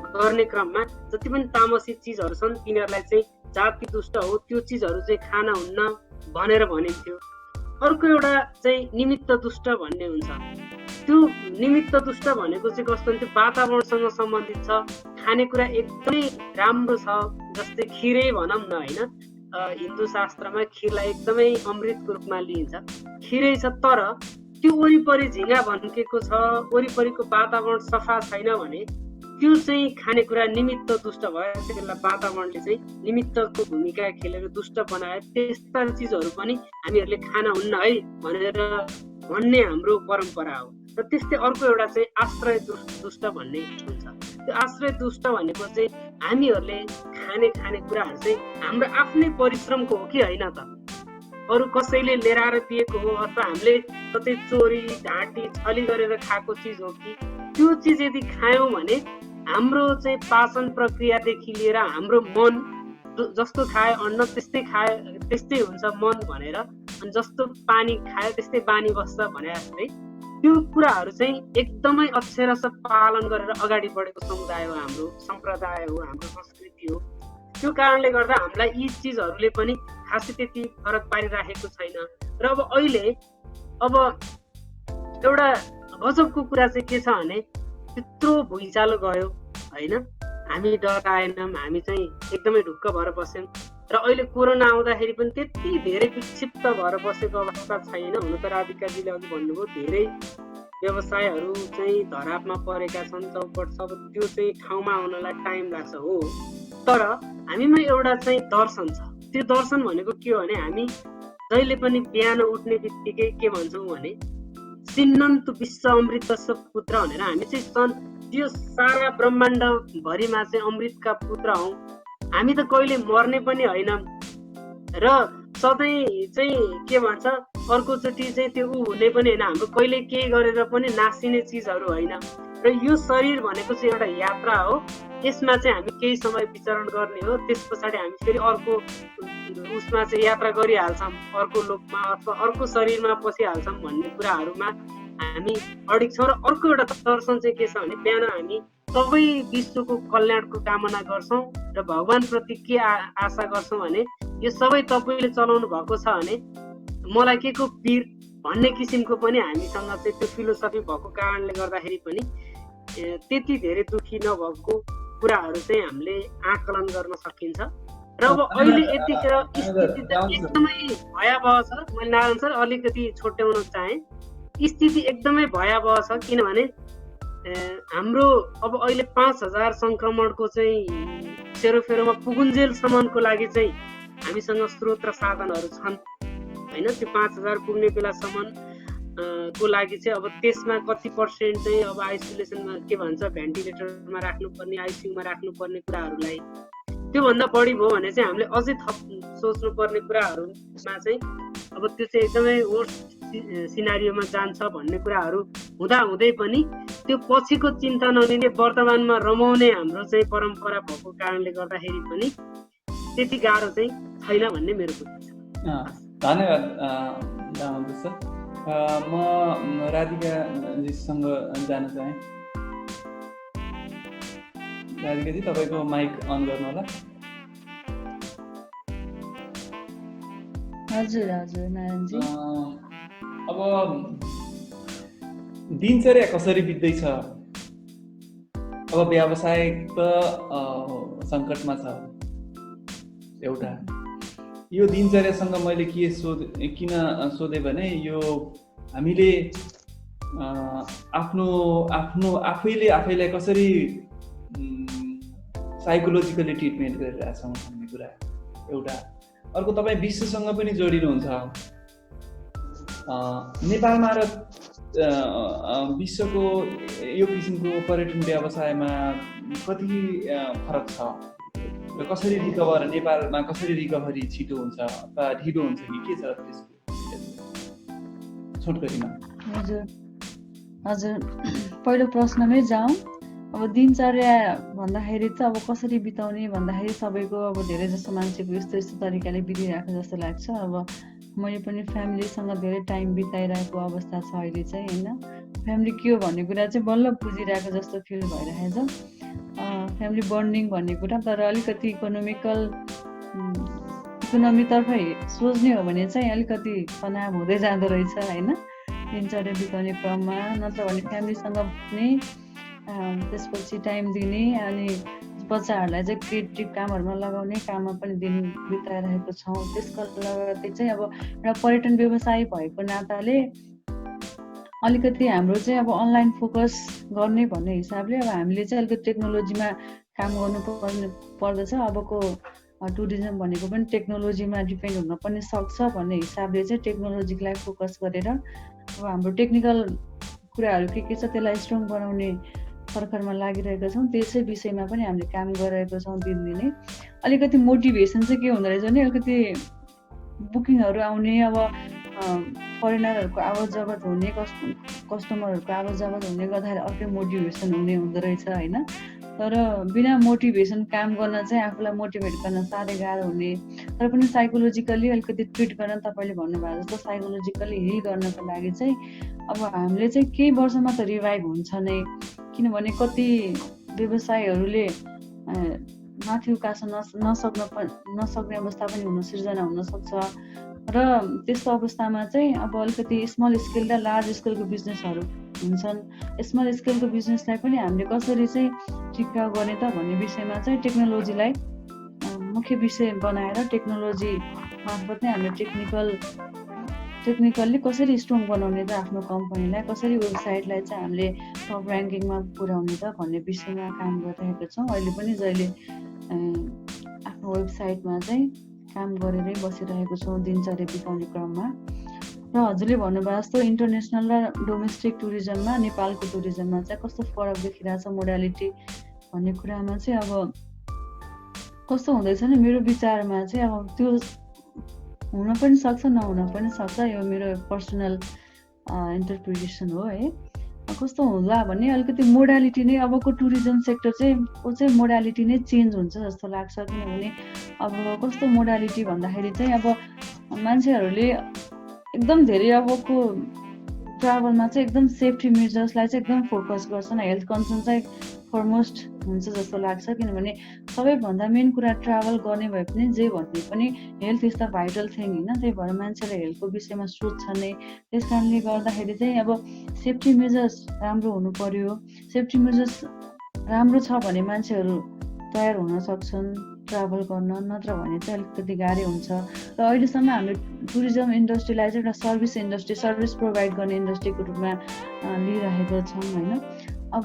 गर्ने क्रममा जति पनि तामसी चिजहरू छन् तिनीहरूलाई चाहिँ जाति दुष्ट हो, त्यो चिजहरू चाहिँ खाना हुन्न भनेर भनिन्थ्यो। अर्को एउटा चाहिँ निमित्त दुष्ट भन्ने हुन्छ। त्यो निमित्त दुष्ट भनेको चाहिँ कस्तो हुन्छ, वातावरणसँग सम्बन्धित छ, खानेकुरा एकदमै राम्रो छ, जस्तै खिरै भनौँ न होइन, हिन्दू शास्त्रमा खिरलाई एकदमै अमृतको रूपमा लिइन्छ, खिरै छ, तर त्यो वरिपरि झिँगा भन्केको छ, वरिपरिको वातावरण सफा छैन भने त्यो चाहिँ खानेकुरा निमित्त दुष्ट भयो। त्यसलाई वातावरणले चाहिँ निमित्तको भूमिका खेलेर दुष्ट बनायो। त्यस्ता चिजहरू पनि हामीहरूले खाना हुन्न है भनेर भन्ने हाम्रो परम्परा हो। र त्यस्तै अर्को एउटा चाहिँ आश्रय दुष्ट भन्ने हुन्छ। त्यो आश्रय दुष्ट भनेको चाहिँ हामीहरूले खाने कुराहरू चाहिँ हाम्रो आफ्नै परिश्रमको हो कि होइन त, अरू कसैले लिएर आएर दिएको हो अथवा हामीले कतै चोरी ढाँटी छली गरेर खाएको चिज हो कि, त्यो चिज यदि खायौँ भने हाम्रो चाहिँ पाचन प्रक्रियादेखि लिएर हाम्रो मन जस्तो खाए अन्न त्यस्तै त्यस्तै हुन्छ मन भनेर, अनि जस्तो पानी खायो त्यस्तै बानी बस्छ भने जस्तै त्यो कुराहरू चाहिँ एकदमै अक्षरशः पालन गरेर अगाडि बढेको समुदाय हो, हाम्रो सम्प्रदाय हो, हाम्रो संस्कृति हो। त्यो कारणले गर्दा हामीलाई यी चिजहरूले पनि खासै त्यति फरक पारिराखेको छैन। र अब अहिले अब एउटा गजबको कुरा चाहिँ के छ भने त्यत्रो भुइँचालो गयो होइन, हामी डराएनौँ, हामी चाहिँ एकदमै ढुक्क भएर बस्यौँ। र अहिले कोरोना आउँदाखेरि पनि त्यति धेरै विक्षिप्त भएर बसेको अवस्था छैन। हुन त राधिकाजीले अघि भन्नुभयो धेरै व्यवसायहरू चाहिँ धरापमा परेका छन्, चौपट सब त्यो चाहिँ ठाउँमा आउनलाई टाइम लाग्छ हो। तर हामीमा एउटा चाहिँ दर्शन छ। त्यो दर्शन भनेको के हो भने हामी जहिले पनि बिहान उठ्ने बित्तिकै के भन्छौँ भने सिन्नन्तु विश्व अमृतस्य पुत्र भनेर हामी चाहिँ त्यो सारा ब्रह्माण्ड भरिमा चाहिँ अमृतका पुत्र हौँ। हामी त कहिले मर्ने पनि होइनौँ र सधैँ चाहिँ के भन्छ अर्कोचोटि चाहिँ त्यो हुने पनि होइन, हाम्रो कहिले केही गरेर पनि नासिने चिजहरू होइन। र यो शरीर भनेको चाहिँ एउटा यात्रा हो, यसमा चाहिँ हामी केही समय विचरण गर्ने हो, त्यस पछाडि हामी फेरि अर्को उसमा चाहिँ यात्रा गरिहाल्छौँ, अर्को लोकमा अथवा अर्को शरीरमा पसिहाल्छौँ भन्ने कुराहरूमा हामी अडिक छौँ। र अर्को एउटा दर्शन चाहिँ के छ भने बिहान हामी सबै विश्वको कल्याणको कामना गर्छौँ र भगवानप्रति के आशा गर्छौँ भने यो सबै तपाईँले चलाउनु भएको छ भने मलाई के को पीर भन्ने किसिमको पनि हामीसँग चाहिँ त्यो फिलोसफी भएको कारणले गर्दाखेरि पनि त्यति धेरै दुखी नभएको कुराहरू चाहिँ हामीले आकलन गर्न सकिन्छ। र अब अहिले यतिखेर स्थिति एकदमै भयावह छ। मैले नारायण सर अलिकति छुट्याउन चाहेँ, स्थिति एकदमै भयावह छ किनभने हाम्रो अब अहिले 5000 सङ्क्रमणको चाहिँ सेरोफेरोमा पुगुन्जेलसम्मको लागि चाहिँ हामीसँग स्रोत र साधनहरू छन् होइन। त्यो 5000 पुग्ने बेलासम्म को लागि चाहिँ अब त्यसमा कति पर्सेन्ट चाहिँ अब आइसोलेसनमा के भन्छ भेन्टिलेटरमा राख्नुपर्ने, आइसियुमा राख्नुपर्ने कुराहरूलाई त्योभन्दा बढी भयो भने चाहिँ हामीले अझै थप सोच्नुपर्ने कुराहरूमा चाहिँ अब त्यो चाहिँ एकदमै वर्स्ट सिनारियोमा जान्छ भन्ने कुराहरू हुँदै पनि त्यो पछिको चिन्ता नलिने वर्तमानमा रमाउने हाम्रो चाहिँ परम्परा भएको कारणले गर्दाखेरि पनि त्यति गाह्रो चाहिँ छैन भन्ने मेरो बुझाइ छ। धन्यवाद दामोदर सर। म राधिकाजीसँग जान चाहेँ। राधिकाजी तपाईँको माइक अन गर्नु होला। हजुर हजुर नारायणजी। अब दिनचर्या कसरी बित्दैछ? अब व्यवसाय त सङ्कटमा छ एउटा। यो दिनचर्यासँग मैले किन सोधेँ भने यो हामीले आफैले आफैलाई कसरी साइकोलोजिकली ट्रिटमेन्ट गरिरहेछौँ भन्ने कुरा एउटा। अर्को तपाईँ विश्वसँग पनि जोडिनुहुन्छ। नेपालमा र विश्वको यो किसिमको पर्यटन व्यवसायमा कति फरक छ र कसरी रिकभर, नेपालमा कसरी रिकभरी छिटो हुन्छ अथवा ढिलो हुन्छ कि के छ त्यसको छोटकरीमा? हजुर हजुर, पहिलो प्रश्नमै जाउँ। अब दिनचर्या भन्दाखेरि चाहिँ अब कसरी बिताउने भन्दाखेरि सबैको अब धेरै जस्तो मान्छेको यस्तो तरिकाले बितिरहेको जस्तो लाग्छ। अब मैले पनि फ्यामिलीसँग धेरै टाइम बिताइरहेको अवस्था छ अहिले चाहिँ होइन। फ्यामिली के हो भन्ने कुरा चाहिँ बल्ल बुझिरहेको जस्तो फिल भइरहेछ। फ्यामिली बन्डिङ भन्ने कुरा, तर अलिकति इकोनोमीतर्फ सोच्ने हो भने चाहिँ अलिकति तनाव हुँदै जाँदो रहेछ होइन दिनचर्या बिताउने क्रममा। नत्र भने फ्यामिलीसँग पनि त्यसपछि टाइम दिने अनि बच्चाहरूलाई चाहिँ क्रिएटिभ कामहरूमा लगाउने काममा पनि दिन बिताइरहेको छौँ। त्यसको लगत्तै चाहिँ अब एउटा पर्यटन व्यवसाय भएको नाताले अलिकति हाम्रो चाहिँ अब अनलाइन फोकस गर्ने भन्ने हिसाबले अब हामीले चाहिँ अलिकति टेक्नोलोजीमा काम गर्नु पर्दछ। अबको टुरिज्म भनेको पनि टेक्नोलोजीमा डिपेन्ड हुन पनि सक्छ भन्ने हिसाबले चाहिँ टेक्नोलोजीलाई फोकस गरेर अब हाम्रो टेक्निकल कुराहरू के छ त्यसलाई स्ट्रङ बनाउने सरकारमा लागिरहेका छौँ। त्यसै विषयमा पनि हामीले काम गरिरहेको छौँ दिनदिनै। अलिकति मोटिभेसन चाहिँ के हुँदो रहेछ भने अलिकति बुकिङहरू आउने, अब फरेनरहरूको आवत जावत हुने, कस्टमरहरूको आवत जावत हुने गर्दाखेरि अर्कै मोटिभेसन हुँदो रहेछ होइन। तर बिना मोटिभेसन काम गर्न चाहिँ आफूलाई मोटिभेट गर्न साह्रै गाह्रो हुने, तर पनि साइकोलोजिकल्ली अलिकति ट्रिट गर्न तपाईँले भन्नुभएको जस्तो साइकोलोजिकल्ली हिल गर्नको लागि चाहिँ अब हामीले चाहिँ केही वर्षमा त रिभाइभ हुन्छ नै, किनभने कति व्यवसायहरूले माथि उकास्न नसक्ने अवस्था पनि सिर्जना हुनसक्छ र त्यस्तो अवस्थामा चाहिँ अब अलिकति स्मल स्केल र लार्ज स्केलको बिजनेसहरू हुन्छन्। स्मल स्केलको बिजनेसलाई पनि हामीले कसरी चाहिँ टिकाउ गर्ने त भन्ने विषयमा चाहिँ टेक्नोलोजीलाई मुख्य विषय बनाएर टेक्नोलोजी मार्फत नै हामीले टेक्निकल्ली कसरी स्ट्रङ बनाउने त आफ्नो कम्पनीलाई, कसरी वेबसाइटलाई चाहिँ हामीले टप ऱ्याङ्किङमा पुर्याउने त भन्ने विषयमा काम गरिरहेको छौँ। अहिले पनि जहिले आफ्नो वेबसाइटमा चाहिँ काम गरेरै बसिरहेको छौँ दिनचर्या बिताउने क्रममा। र हजुरले भन्नुभएको जस्तो इन्टरनेसनल र डोमेस्टिक टुरिज्ममा नेपालको टुरिज्ममा चाहिँ कस्तो फरक देखिरहेछ मोडालिटी भन्ने कुरामा चाहिँ अब कस्तो हुँदैछ नि, मेरो विचारमा चाहिँ अब त्यो हुन पनि सक्छ नहुन पनि सक्छ, यो मेरो पर्सनल इन्टरप्रिटेसन हो है। कस्तो होला भने अलिकति मोडालिटी नै अबको टुरिज्म सेक्टर चाहिँ मोडालिटी नै चेन्ज हुन्छ जस्तो लाग्छ। किनभने अब कस्तो मोडालिटी भन्दाखेरि चाहिँ अब मान्छेहरूले एकदम धेरै अबको ट्राभलमा चाहिँ एकदम सेफ्टी मेजर्सलाई चाहिँ एकदम फोकस गर्छन्, हेल्थ कन्सर्न चाहिँ फरमोस्ट हुन्छ जस्तो लाग्छ। किनभने सबैभन्दा मेन कुरा ट्राभल गर्ने भए पनि जे भन्ने पनि health is the vital thing होइन, त्यही भएर मान्छेले हेल्थको विषयमा सोच्छ नै। त्यस कारणले गर्दाखेरि चाहिँ अब सेफ्टी मेजर्स राम्रो हुनु पर्यो। सेफ्टी मेजर्स राम्रो छ भने मान्छेहरू तयार हुन सक्छन् ट्राभल गर्न, नत्र भने चाहिँ अलिकति गाह्रो हुन्छ। र अहिलेसम्म हामीले टुरिज्म इन्डस्ट्रीलाई चाहिँ एउटा सर्भिस इन्डस्ट्री, सर्भिस प्रोभाइड गर्ने इन्डस्ट्रीको रूपमा लिइरहेको छौँ होइन अब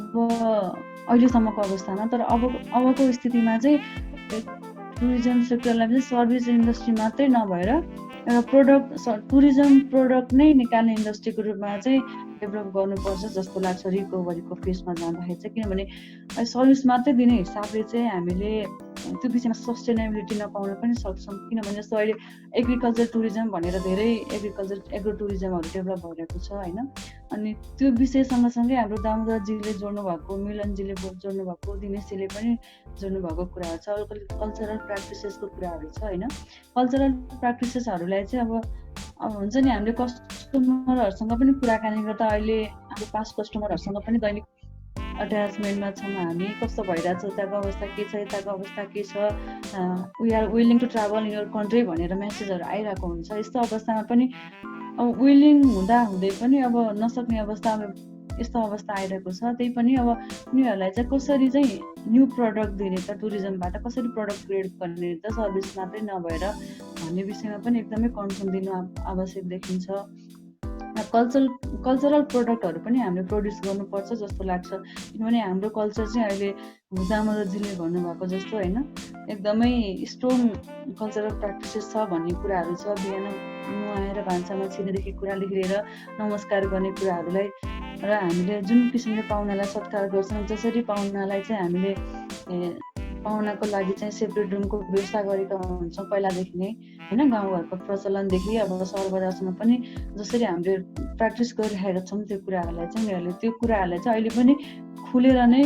अहिलेसम्मको अवस्थामा। तर अबको स्थितिमा चाहिँ टुरिज्म सेक्टरलाई चाहिँ सर्भिस इन्डस्ट्री मात्रै नभएर एउटा टुरिज्म प्रोडक्ट नै निकाल्ने इन्डस्ट्रीको रूपमा चाहिँ डेभलप गर्नुपर्छ जस्तो लाग्छ रिकभरीको फेसमा जाँदाखेरि चाहिँ। किनभने सर्भिस मात्रै दिने हिसाबले चाहिँ हामीले त्यो विषयमा सस्टेनेबिलिटी नपाउन पनि सक्छौँ। किनभने जस्तो अहिले एग्रिकल्चर टुरिज्म भनेर धेरै एग्रो टुरिज्महरू डेभलप भइरहेको छ होइन। अनि त्यो विषय सँगसँगै हाम्रो दामोदरजीले जोड्नु भएको, मिलनजीले जोड्नु भएको, दिनेशजीले पनि जोड्नु भएको कुराहरू छ, कल्चरल प्र्याक्टिसेसको कुराहरू छ होइन। कल्चरल प्र्याक्टिसेसहरूलाई चाहिँ अब हुन्छ नि, हामीले कस्टमरहरूसँग पनि कुराकानी गर्दा अहिले हाम्रो पास्ट कस्टमरहरूसँग पनि दैनिक अट्याचमेन्टमा छौँ हामी। कस्तो भइरहेछ, उताको अवस्था के छ, यताको अवस्था के छ, we are willing to travel in your country भनेर मेसेजहरू आइरहेको हुन्छ। यस्तो अवस्थामा पनि अब विलिङ हुँदै पनि अब नसक्ने अवस्था, यस्तो अवस्था आइरहेको छ। त्यही पनि अब उनीहरूलाई चाहिँ कसरी चाहिँ न्यू प्रडक्ट दिने त, टुरिज्मबाट कसरी प्रडक्ट क्रिएट गर्ने त, सर्भिस मात्रै नभएर भन्ने विषयमा पनि एकदमै कन्सर्न दिनु आवश्यक देखिन्छ। कल्चरल प्रोडक्टहरू पनि हामीले प्रड्युस गर्नुपर्छ जस्तो लाग्छ। किनभने हाम्रो कल्चर चाहिँ अहिले दामोदरजीले भन्नुभएको जस्तो होइन, एकदमै स्ट्रङ कल्चरल प्र्याक्टिसेस छ भन्ने कुराहरू छ। बिहान नुहाएर भान्सामा छिर्नेदेखि कुरादेखि लिएर नमस्कार गर्ने कुराहरूलाई, र हामीले जुन किसिमले पाहुनालाई सत्कार गर्छौँ, जसरी पाहुनालाई चाहिँ हामीले पाहुनाको लागि चाहिँ सेपरेट रुमको व्यवस्था गरेका हुन्छौँ पहिलादेखि नै होइन। गाउँघरको प्रचलनदेखि अब सहर बजारसम्म पनि जसरी हामीले प्र्याक्टिस गरिरहेका छौँ त्यो कुराहरूलाई चाहिँ उनीहरूले त्यो कुराहरूलाई चाहिँ अहिले पनि खुलेर नै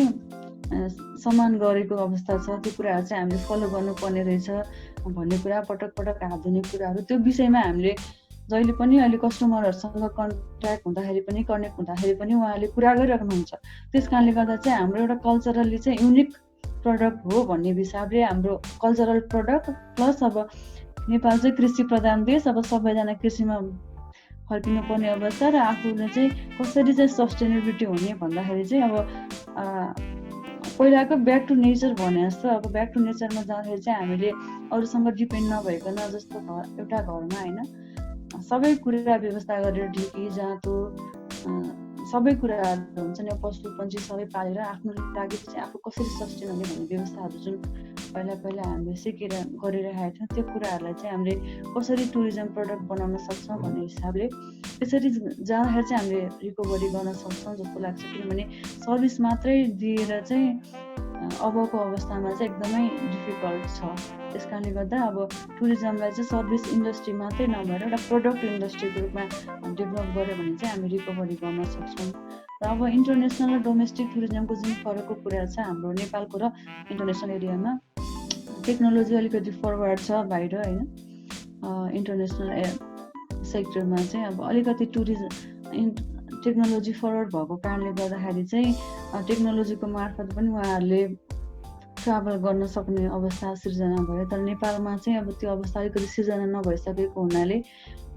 सम्मान गरेको अवस्था छ। त्यो कुराहरू चाहिँ हामीले फलो गर्नुपर्ने रहेछ भन्ने कुरा, पटक पटक हात धुने कुराहरू, त्यो विषयमा हामीले जहिले पनि अहिले कस्टमरहरूसँग कन्ट्याक्ट हुँदाखेरि पनि, कनेक्ट हुँदाखेरि पनि उहाँले कुरा गरिराख्नुहुन्छ। त्यस कारणले गर्दा चाहिँ हाम्रो एउटा कल्चरली चाहिँ युनिक प्रडक्ट हो भन्ने हिसाबले हाम्रो कल्चरल प्रडक्ट प्लस अब नेपाल चाहिँ कृषि प्रधान देश, अब सबैजना कृषिमा फर्किनु पर्ने अवस्था, र आफूले चाहिँ कसरी चाहिँ सस्टेनेबिलिटी हुने भन्दाखेरि चाहिँ अब पहिलाको ब्याक टु नेचर भने जस्तो अब ब्याक टु नेचरमा जाँदाखेरि चाहिँ हामीले अरूसँग डिपेन्ड नभइकन जस्तो एउटा घरमा होइन सबै कुरा व्यवस्था गरेर ढिकी जाँतो सबै कुराहरू हुन्छ नि, पशु पन्छी सबै पालेर आफ्नो लागि चाहिँ आफू कसरी सस्टेन हुने भन्ने व्यवस्थाहरू जुन पहिला हामीले सिकेर गरिरहेका थियौँ, त्यो कुराहरूलाई चाहिँ हामीले कसरी टुरिज्म प्रडक्ट बनाउन सक्छौँ भन्ने हिसाबले त्यसरी जाँदाखेरि चाहिँ हामीले रिकभरी गर्न सक्छौँ जस्तो लाग्छ। किनभने सर्भिस मात्रै दिएर चाहिँ अबको अवस्थामा चाहिँ एकदमै डिफिकल्ट छ। त्यस कारणले गर्दा अब टुरिज्मलाई चाहिँ सर्भिस इन्डस्ट्री मात्रै नभएर एउटा प्रोडक्ट इन्डस्ट्रीको रूपमा डेभलप गऱ्यो भने चाहिँ हामी रिकभरी गर्न सक्छौँ र अब इन्टरनेसनल र डोमेस्टिक टुरिज्मको जुन फरकको कुरा छ हाम्रो नेपालको र इन्टरनेसनल एरियामा, टेक्नोलोजी अलिकति फरवर्ड छ बाहिर होइन। इन्टरनेसनल सेक्टरमा चाहिँ अब अलिकति टेक्नोलोजी फरवर्ड भएको कारणले गर्दाखेरि चाहिँ टेक्नोलोजीको मार्फत पनि उहाँहरूले ट्राभल गर्न सक्ने अवस्था सिर्जना भयो। तर नेपालमा चाहिँ अब त्यो अवस्था अलिकति सिर्जना नभइसकेको हुनाले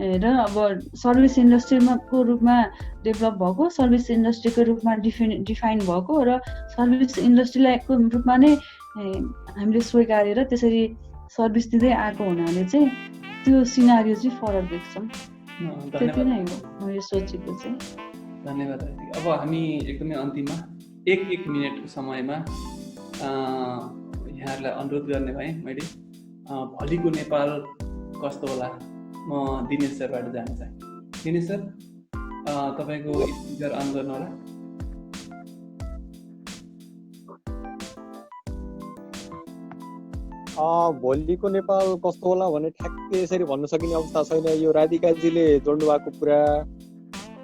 र अब सर्भिस इन्डस्ट्रीको रूपमा डेभलप भएको, सर्भिस इन्डस्ट्रीको रूपमा डिफाइन भएको र सर्भिस इन्डस्ट्रीको रूपमा नै हामीले स्वीकारेर त्यसरी सर्भिस दिँदै आएको हुनाले चाहिँ त्यो सिनारियो चाहिँ फरक देख्छौँ। त्यति नै हो मैले सोचेको चाहिँ। धन्यवाद। अब हामी एकदमै अन्तिममा एक मिनटको समयमा यहाँहरूलाई अनुरोध गर्ने भएँ मैले, भोलिको नेपाल कस्तो होला, म दिनेश सरबाट जान चाहेँ। दिनेश सर, तपाईँको स्पिकर अन गर्नु होला। भोलिको नेपाल कस्तो होला भने ठ्याक्कै यसरी भन्न सकिने अवस्था छैन। यो राधिकाजीले जोड्नु भएको कुरा,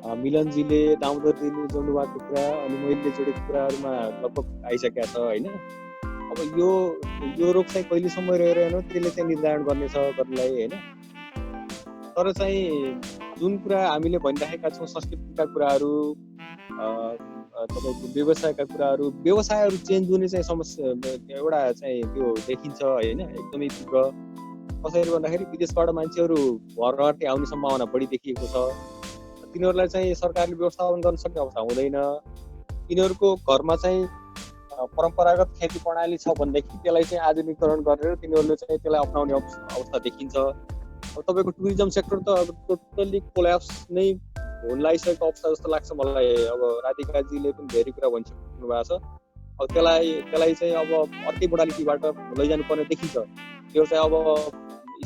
मिलनजीले, दामोदरजीले जोड्नु भएको कुरा, अनि मैले जोडेको कुराहरूमा लगभग आइसकेको छ होइन। अब यो रोग चाहिँ कहिलेसम्म रहिरहन त्यसले चाहिँ निर्धारण गर्नेछ गर्नलाई होइन। तर चाहिँ जुन कुरा हामीले भनिराखेका छौँ, संस्कृतिका कुराहरू, तपाईँको व्यवसायका कुराहरू, व्यवसायहरू चेन्ज हुने चाहिँ समस्या एउटा चाहिँ त्यो देखिन्छ होइन, एकदमै तीव्र। कसरी भन्दाखेरि विदेशबाट मान्छेहरू घरघरते आउने सम्भावना बढी देखिएको छ। तिनीहरूलाई चाहिँ सरकारले व्यवस्थापन गर्न सक्ने अवस्था हुँदैन। तिनीहरूको घरमा चाहिँ परम्परागत खेती प्रणाली छ भनेदेखि त्यसलाई चाहिँ आधुनिकीकरण गरेर तिनीहरूले चाहिँ त्यसलाई अपनाउने अवस्था देखिन्छ। अब तपाईँको टुरिज्म सेक्टर त अब टोटल्ली कोल्याप्स नै हुन लागिसकेको अवस्था जस्तो लाग्छ मलाई। अब राधिकाजीले पनि धेरै कुरा भनिसक्नु भएको छ। अब त्यसलाई चाहिँ अब अर्कै मोडालिटीबाट लैजानु पर्ने देखिन्छ। त्यो चाहिँ अब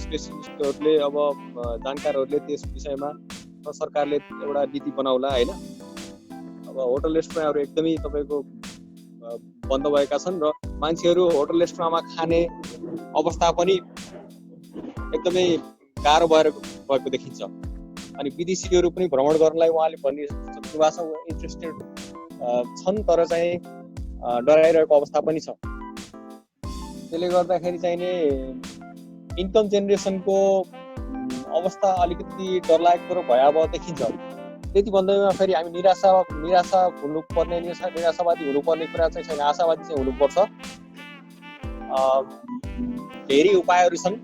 स्पेसिलिस्टहरूले, अब जानकारहरूले त्यस विषयमा सरकारले एउटा नीति बनाउला होइन। अब होटल रेस्टुरेन्टहरू एकदमै तपाईँको बन्द भएका छन् र मान्छेहरू होटल रेस्टुरेन्टमा खाने अवस्था पनि एकदमै गाह्रो भएको देखिन्छ। अनि विदेशीहरू पनि भ्रमण गर्नलाई उहाँले भनिसक्नु भएको छ इन्ट्रेस्टेड छन्, तर चाहिँ डराइरहेको अवस्था पनि छ। त्यसले गर्दाखेरि चाहिँ नि इन्कम जेनेरेसनको अवस्था अलिकति डरलाग्दो र भयावह देखिन्छ। त्यति भन्दैमा फेरि हामी निराशा हुनुपर्ने, निराशावादी हुनुपर्ने कुरा चाहिँ छैन, आशावादी चाहिँ हुनुपर्छ। धेरै उपायहरू छन्,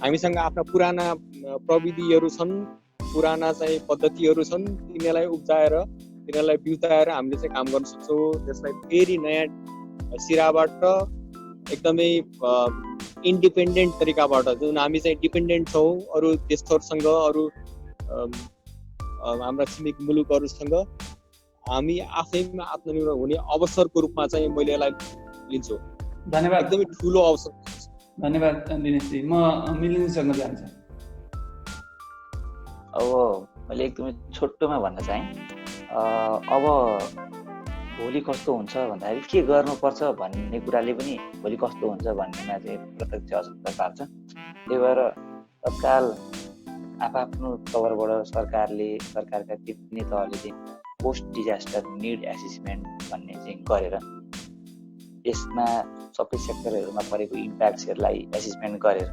हामीसँग आफ्ना पुराना प्रविधिहरू छन्, पुराना चाहिँ पद्धतिहरू छन्। तिनीहरूलाई उब्जाएर, तिनीहरूलाई बिउताएर हामीले चाहिँ काम गर्न सक्छौँ। त्यसलाई फेरि नयाँ सिराबाट एकदमै इन्डिपेन्डेन्ट तरिकाबाट, जुन हामी चाहिँ डिपेन्डेन्ट छौँ अरू देशहरूसँग, अरू हाम्रा छिमेकी मुलुकहरूसँग, हामी आफैमा आत्मनिर्भर हुने अवसरको रूपमा चाहिँ मैले यसलाई लिन्छु। धन्यवाद। एकदमै ठुलो अवसर। धन्यवाद दिनेशजी। म मिलिनसँग जान्छ। अब मैले एकदमै छोटोमा भन्न चाहेँ, अब भोलि कस्तो हुन्छ भन्दाखेरि के गर्नुपर्छ भन्ने कुराले पनि भोलि कस्तो हुन्छ भन्नेमा चाहिँ प्रत्यक्ष असर पार्छ। त्यही भएर तत्काल आफ्नो तवरबाट सरकारका तिनै तहले चाहिँ पोस्ट डिजास्टर निड एसेसमेन्ट भन्ने चाहिँ गरेर यसमा सबै सेक्टरहरूमा परेको इम्प्याक्ट्सहरूलाई एसेसमेन्ट गरेर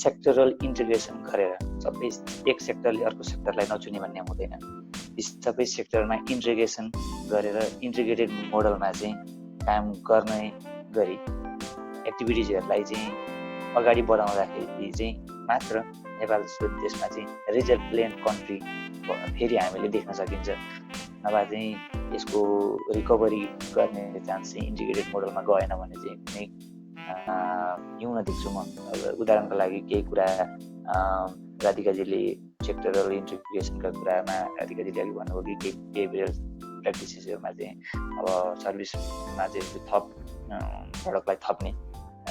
सेक्टरल इन्टिग्रेसन गरेर सबै एक सेक्टरले अर्को सेक्टरलाई नचुने भन्ने हुँदैन। यी सबै सेक्टरमा इन्टिग्रेसन गरेर इन्टिग्रेटेड मोडलमा चाहिँ काम गर्ने गरी एक्टिभिटिजहरूलाई चाहिँ अगाडि बढाउँदाखेरि चाहिँ मात्र नेपाल जस्तो देशमा चाहिँ रिजिलिएन्ट कन्ट्री फेरि हामीले देख्न सकिन्छ। नभए चाहिँ यसको रिकभरी गर्ने चान्स चाहिँ इन्टिग्रेटेड मोडलमा गएन भने चाहिँ कुनै न्यून देख्छु म। उदाहरणको लागि केही कुरा राधिकाजीले सेक्टरल इन्टिग्रेसनका कुरामा राधिकाजीले अघि भन्नुभयो कि केही बिहेभियरल प्र्याक्टिसेसहरूमा चाहिँ अब सर्भिसमा चाहिँ थप प्रडक्टलाई थप्ने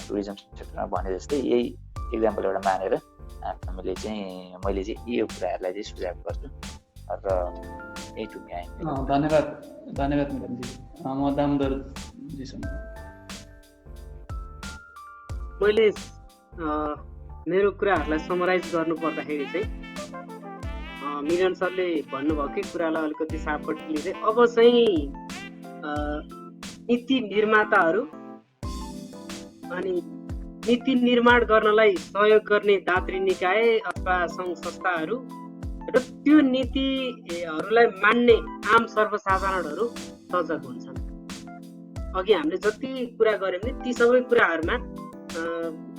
टुरिज्म सेक्टरमा भने जस्तै यही इक्जाम्पल एउटा मानेर मैले चाहिँ यो कुराहरूलाई चाहिँ सुझाव गर्छु र यही टुक्याएँ। धन्यवाद मिलनजी। म दामोदरजीसँग मैले मेरो कुराहरूलाई समराइज गर्नु पर्दाखेरि चाहिँ मिलन सरले भन्नुभएकै कुरालाई अलिकति सापट लिँदै अब चाहिँ नीति निर्माताहरू अनि नीति निर्माण गर्नलाई सहयोग गर्ने दात्री निकाय अथवा सङ्घ संस्थाहरू र त्यो नीतिहरूलाई मान्ने आम सर्वसाधारणहरू सजग हुन्छन्। अघि हामीले जति कुरा गऱ्यौँ नि ती सबै कुराहरूमा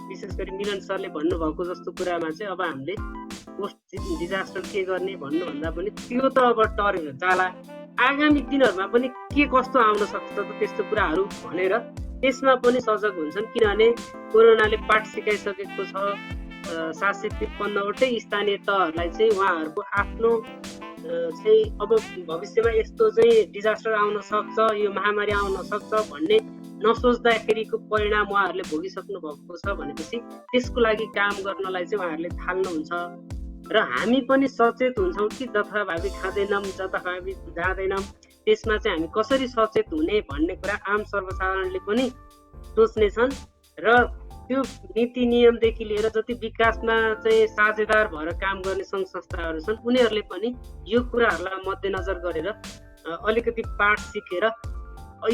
विशेष गरी मिलन सरले भन्नुभएको जस्तो कुरामा चाहिँ अब हामीले पोस्ट डिजास्टर के गर्ने भन्नुभन्दा पनि त्यो त अब टरेर जाला, आगामी दिनहरूमा पनि के कस्तो आउन सक्छ त त्यस्तो कुराहरू भनेर त्यसमा पनि सजग हुन्छन्। किनभने कोरोनाले पाठ सिकाइसकेको छ। 753वटै स्थानीय तहहरूलाई चाहिँ उहाँहरूको आफ्नो चाहिँ अब भविष्यमा यस्तो चाहिँ डिजास्टर आउन सक्छ, यो महामारी आउन सक्छ भन्ने नसोच्दाखेरिको परिणाम उहाँहरूले भोगिसक्नु भएको छ भनेपछि त्यसको लागि काम गर्नलाई चाहिँ उहाँहरूले थाल्नुहुन्छ र हामी पनि सचेत हुन्छौँ कि जथाभावी खाँदैनौँ, जथाभावी जाँदैनौँ, त्यसमा चाहिँ हामी कसरी सचेत हुने भन्ने कुरा आम सर्वसाधारणले पनि सोच्नेछन् र त्यो नीति नियमदेखि लिएर जति विकासमा चाहिँ साझेदार भएर काम गर्ने सङ्घ संस्थाहरू छन् उनीहरूले पनि यो कुराहरूलाई मध्यनजर गरेर अलिकति पाठ सिकेर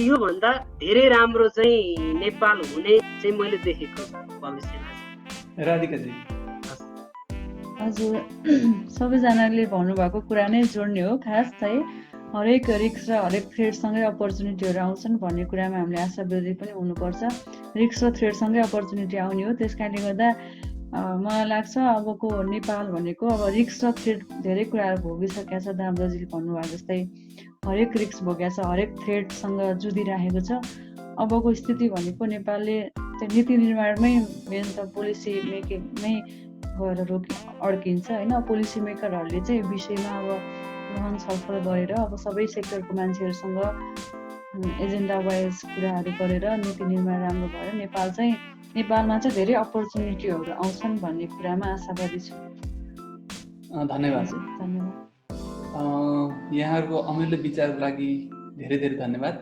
योभन्दा धेरै राम्रो चाहिँ नेपाल हुने चाहिँ मैले देखेको छु भविष्यमा। राधिकाजी। हजुर, सबैजनाले भन्नुभएको कुरा नै जोड्ने हो। खास चाहिँ हरेक रिस्क र हरेक थ्रेडसँगै अपर्च्युनिटीहरू आउँछन् भन्ने कुरामा हामीले आशावादी पनि हुनुपर्छ। रिस्क र थ्रेडसँगै अपर्च्युनिटी आउने हो। त्यस कारणले गर्दा मलाई लाग्छ अबको नेपाल भनेको अब रिस्क र थ्रेड धेरै कुराहरू भोगिसकेको छ। दामदाजीले भन्नुभयो जस्तै हरेक रिस्क भोगेको छ, हरेक थ्रेडसँग जुधिरहेको छ। अबको स्थिति भनेको नेपालले त्यो नीति निर्माणमै मेन त पोलिसी मेकिङमै गएर अड्किन्छ होइन। पोलिसी मेकरहरूले चाहिँ विषयमा अब गहन छलफल गरेर अब सबै सेक्टरको मान्छेहरूसँग एजेन्डा वाइज कुराहरू गरेर नीति निर्माण राम्रो भएर नेपालमा चाहिँ धेरै अपर्च्युनिटीहरू आउँछन् भन्ने कुरामा आशावादी छु। धन्यवाद। यहाँहरूको अमूल्य विचारको लागि धेरै धेरै धन्यवाद।